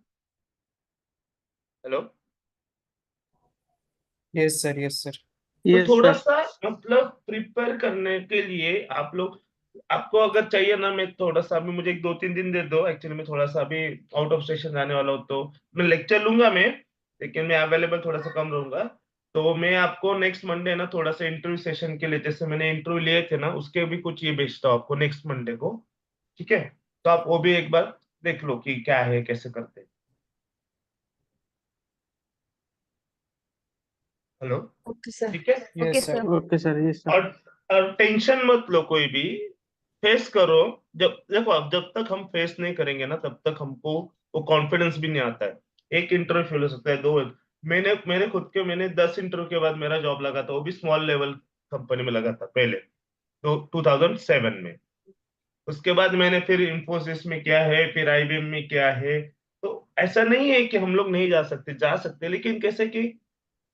Hello. Yes sir, yes sir. तो यस थोड़ा सर। सा मतलब प्रिपेयर करने के लिए आप लोग, आपको अगर चाहिए ना, मैं थोड़ा सा अभी, मुझे एक 2-3 दिन दे दो, एक्चुअली मैं थोड़ा सा अभी आउट ऑफ स्टेशन जाने वाला हूँ, तो मैं लेक्चर लूंगा मैं, लेकिन मैं अवेलेबल थोड़ा सा कम रहूंगा। तो मैं आपको नेक्स्ट मंडे ना थोड़ा सा इंटरव्यू सेशन के लिए, जैसे मैंने इंटरव्यू लिए थे ना, उसके भी कुछ ये भेजता हूँ आपको नेक्स्ट मंडे को। ठीक है, तो आप वो भी एक बार देख लो कि क्या है, कैसे करते हैं। हेलो। Okay sir. ठीक है। Okay yes sir. Sir. Okay sir. Yes sir. और टेंशन मत लो कोई भी, फेस करो। जब देखो, अब जब तक हम फेस नहीं करेंगे ना, तब तक हमको वो कॉन्फिडेंस भी नहीं आता है। एक इंटरव्यू फेल हो सकता है, दो। मैंने मैंने खुद के, मैंने 10 इंटरव्यू के बाद मेरा जॉब लगा था, वो भी स्मॉल लेवल कंपनी में लगा था पहले, तो 2007 में। उसके बाद मैंने फिर इंफोसिस में किया है, फिर आईबीएम में किया है। तो ऐसा नहीं है कि हम लोग नहीं जा सकते, जा सकते, लेकिन कैसे कि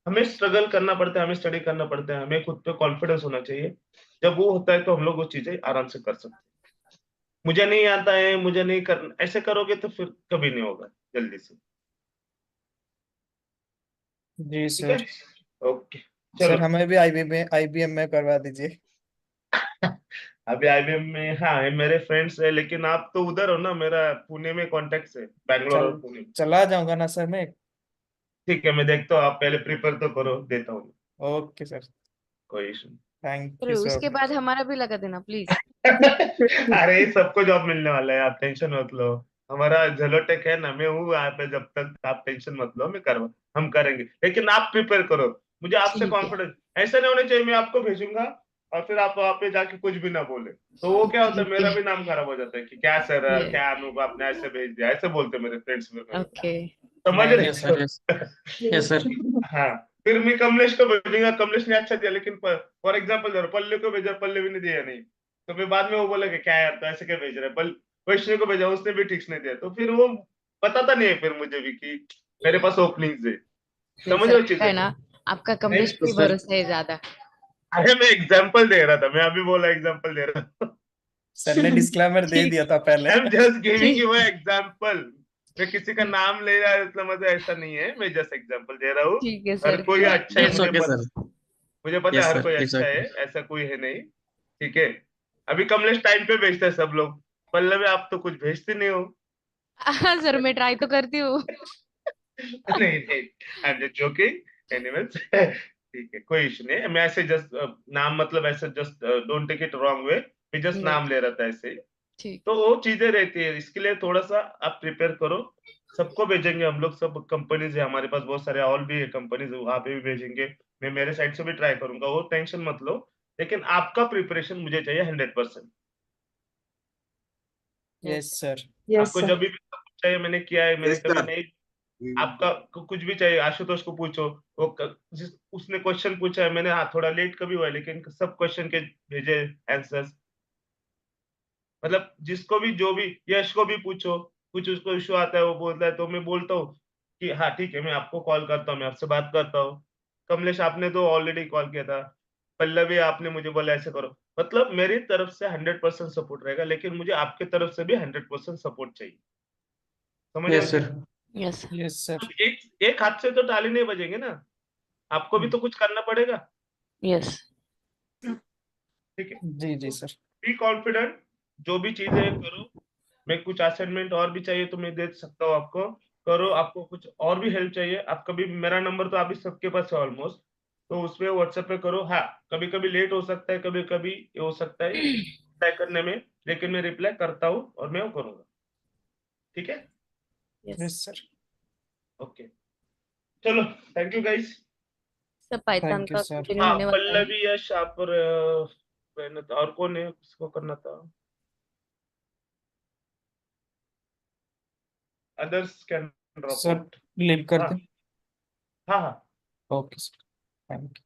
हमें स्ट्रगल करना पड़ता है, हमें स्टडी करना पड़ता है, हमें खुद पे कॉन्फिडेंस होना चाहिए। जब वो होता है तो हम लोग वो चीजें आराम से कर सकते हैं। मुझे नहीं आता है, मुझे नहीं करना, ऐसे करोगे तो फिर कभी नहीं होगा जल्दी से। जी ठीक है। सर। ओके। चलो। सर हमें भी आईबीएम में करवा दीजिए। अभी आईबीएम में, हाँ, ये मेरे फ्रेंड्स है, लेकिन आप तो उधर हो ना, मेरा पुणे में कॉन्टेक्ट है, बैंगलोर और चल पुणे। चला जाऊंगा ना सर मैं। ठीक है, मैं देखता हूँ, आप पहले प्रिपेयर तो करो, देता हूँ। Okay sir. कोई इशू थैंक फिर यू उसके सर। बाद हमारा भी लगा देना प्लीज। अरे सबको जॉब मिलने वाला है, आप टेंशन मत लो। हमारा झलोटेक है ना, मैं हूँ यहाँ पे जब तक, आप टेंशन मत लो, मैं करवा, हम करेंगे, लेकिन आप प्रिपेयर करो। मुझे आपसे ठीक है। कॉन्फिडेंस ऐसा नहीं होना चाहिए, मैं आपको भेजूंगा और फिर आप वहां पे जाके कुछ भी ना बोले, तो वो क्या होता है, ठीक मेरा है। भी नाम खराब हो जाता है कि क्या सर, ये क्या अनूप, आपने ऐसे भेज दिया, ऐसे बोलते मेरे फ्रेंड्स में मेरे को। ओके। समझ नहीं रहे नहीं यस सर। सर। यस। हो? Yes sir. हाँ, फिर मैं कमलेश को भेजूंगा, कमलेश ने अच्छा दिया, लेकिन फॉर एग्जाम्पल जरा पल्ले को भेजा, पल्ले भी नहीं दिया, नहीं, तो फिर बाद में वो बोलेगा क्या यार, तो ऐसे क्या भेज रहा है, वैष्णव को भेजा, उसने भी ठीक नहीं दिया, तो फिर वो बताता नहीं है फिर मुझे भी कि मेरे पास ओपनिंग्स है। नहीं समझ सर, रहे हो क्या चीजें है को? ना, आपका कमलेश पे ही सर भरोसा है ज्यादा। अरे मैं एग्जांपल दे रहा था, मैं अभी बोला एग्जांपल दे रहा था। सर ने डिस्क्लेमर दे ठीक दिया था पहले। आई एम जस्ट गिविंग ठीक यू एग्जांपल। मैं किसी का नाम ले रहा है इसका मतलब ऐसा नहीं है, मैं जस्ट एग्जांपल दे रहा हूँ। ठीक है हर सर। कोई अच्छा है, इट्स ओके सर। मुझे पता है यस हर सर, कोई इट्स अच्छा है, ओके। ऐसा कोई है नहीं। ठीक है। अभी कमलेश टाइम पे भेजता है सब लोग, पल्लवी आप तो कुछ भेजते नहीं हो। हाँ सर, मैं ट्राई तो करती हूँ। नहीं नहीं, I am just joking anyways. ठीक है, कोई इशू नहीं है, मैं ऐसे जस्ट नाम मतलब ऐसे just don't take it wrong way, मैं जस्ट नाम ले रहा था ऐसे ही। ठीक। तो वो चीजें रहती है, इसके लिए थोड़ा सा आप प्रिपेयर करो। सबको भेजेंगे हम लोग, सब कंपनीज है हमारे पास बहुत सारे और भी है कंपनीज, वहां पे भी भेजेंगे। मैं मेरे साइड से भी ट्राई करूंगा, वो टेंशन मत लो। लेकिन आपका प्रिपरेशन मुझे चाहिए 100%। Yes sir. यस आपको सर। जब भी सब कुछ चाहिए मैंने किया है, मैंने Yes, कभी sir. नहीं। आपका कुछ भी चाहिए आशुतोष को पूछो, वो उसने क्वेश्चन पूछा है, मैंने हाँ थोड़ा लेट कभी हुआ है, लेकिन सब क्वेश्चन के भेजे आंसर्स। मतलब जिसको भी जो भी, यश को भी पूछो, कुछ उसको इशू आता है वो बोलता है तो मैं बोलता हूँ कि हाँ ठीक है मैं आपको कॉल करता हूँ, मैं आपसे बात करता हूँ। कमलेश आपने तो ऑलरेडी कॉल किया था, पल्लवी आपने मुझे बोला ऐसे करो। मतलब मेरी तरफ से 100% सपोर्ट रहेगा, लेकिन मुझे आपके तरफ से भी 100% सपोर्ट चाहिए। समझ रहे हो यस क्या? सर। यस। Yes sir. अब एक हाथ से तो ताली नहीं बजेंगे ना, आपको भी तो कुछ करना पड़ेगा। यस। ठीक है, जी जी सर। बी कॉन्फिडेंट, जो भी चीजें करो। मैं कुछ असाइनमेंट और भी चाहिए तो मैं दे सकता हूँ आपको, करो। आपको कुछ और भी हेल्प चाहिए, आप कभी, मेरा नंबर तो अभी सबके पास है ऑलमोस्ट, तो उस पे व्हाट्सएप पे करो। हाँ कभी कभी लेट हो सकता है, कभी कभी ये हो सकता है रिप्लाई करने में, लेकिन मैं रिप्लाई करता हूँ और मैं वो करूंगा। ठीक है, यस। Yes sir. ओके, चलो, थैंक यू गाइस। सब पाइथन थैंक यू का सर। कंटिन्यू हाँ होने वाला है। पल्लवी, यश, आप और कौन है, किसको करना था? Others can drop sir out. Leave कर हाँ दें। हाँ हाँ। Okay sir. Thank you.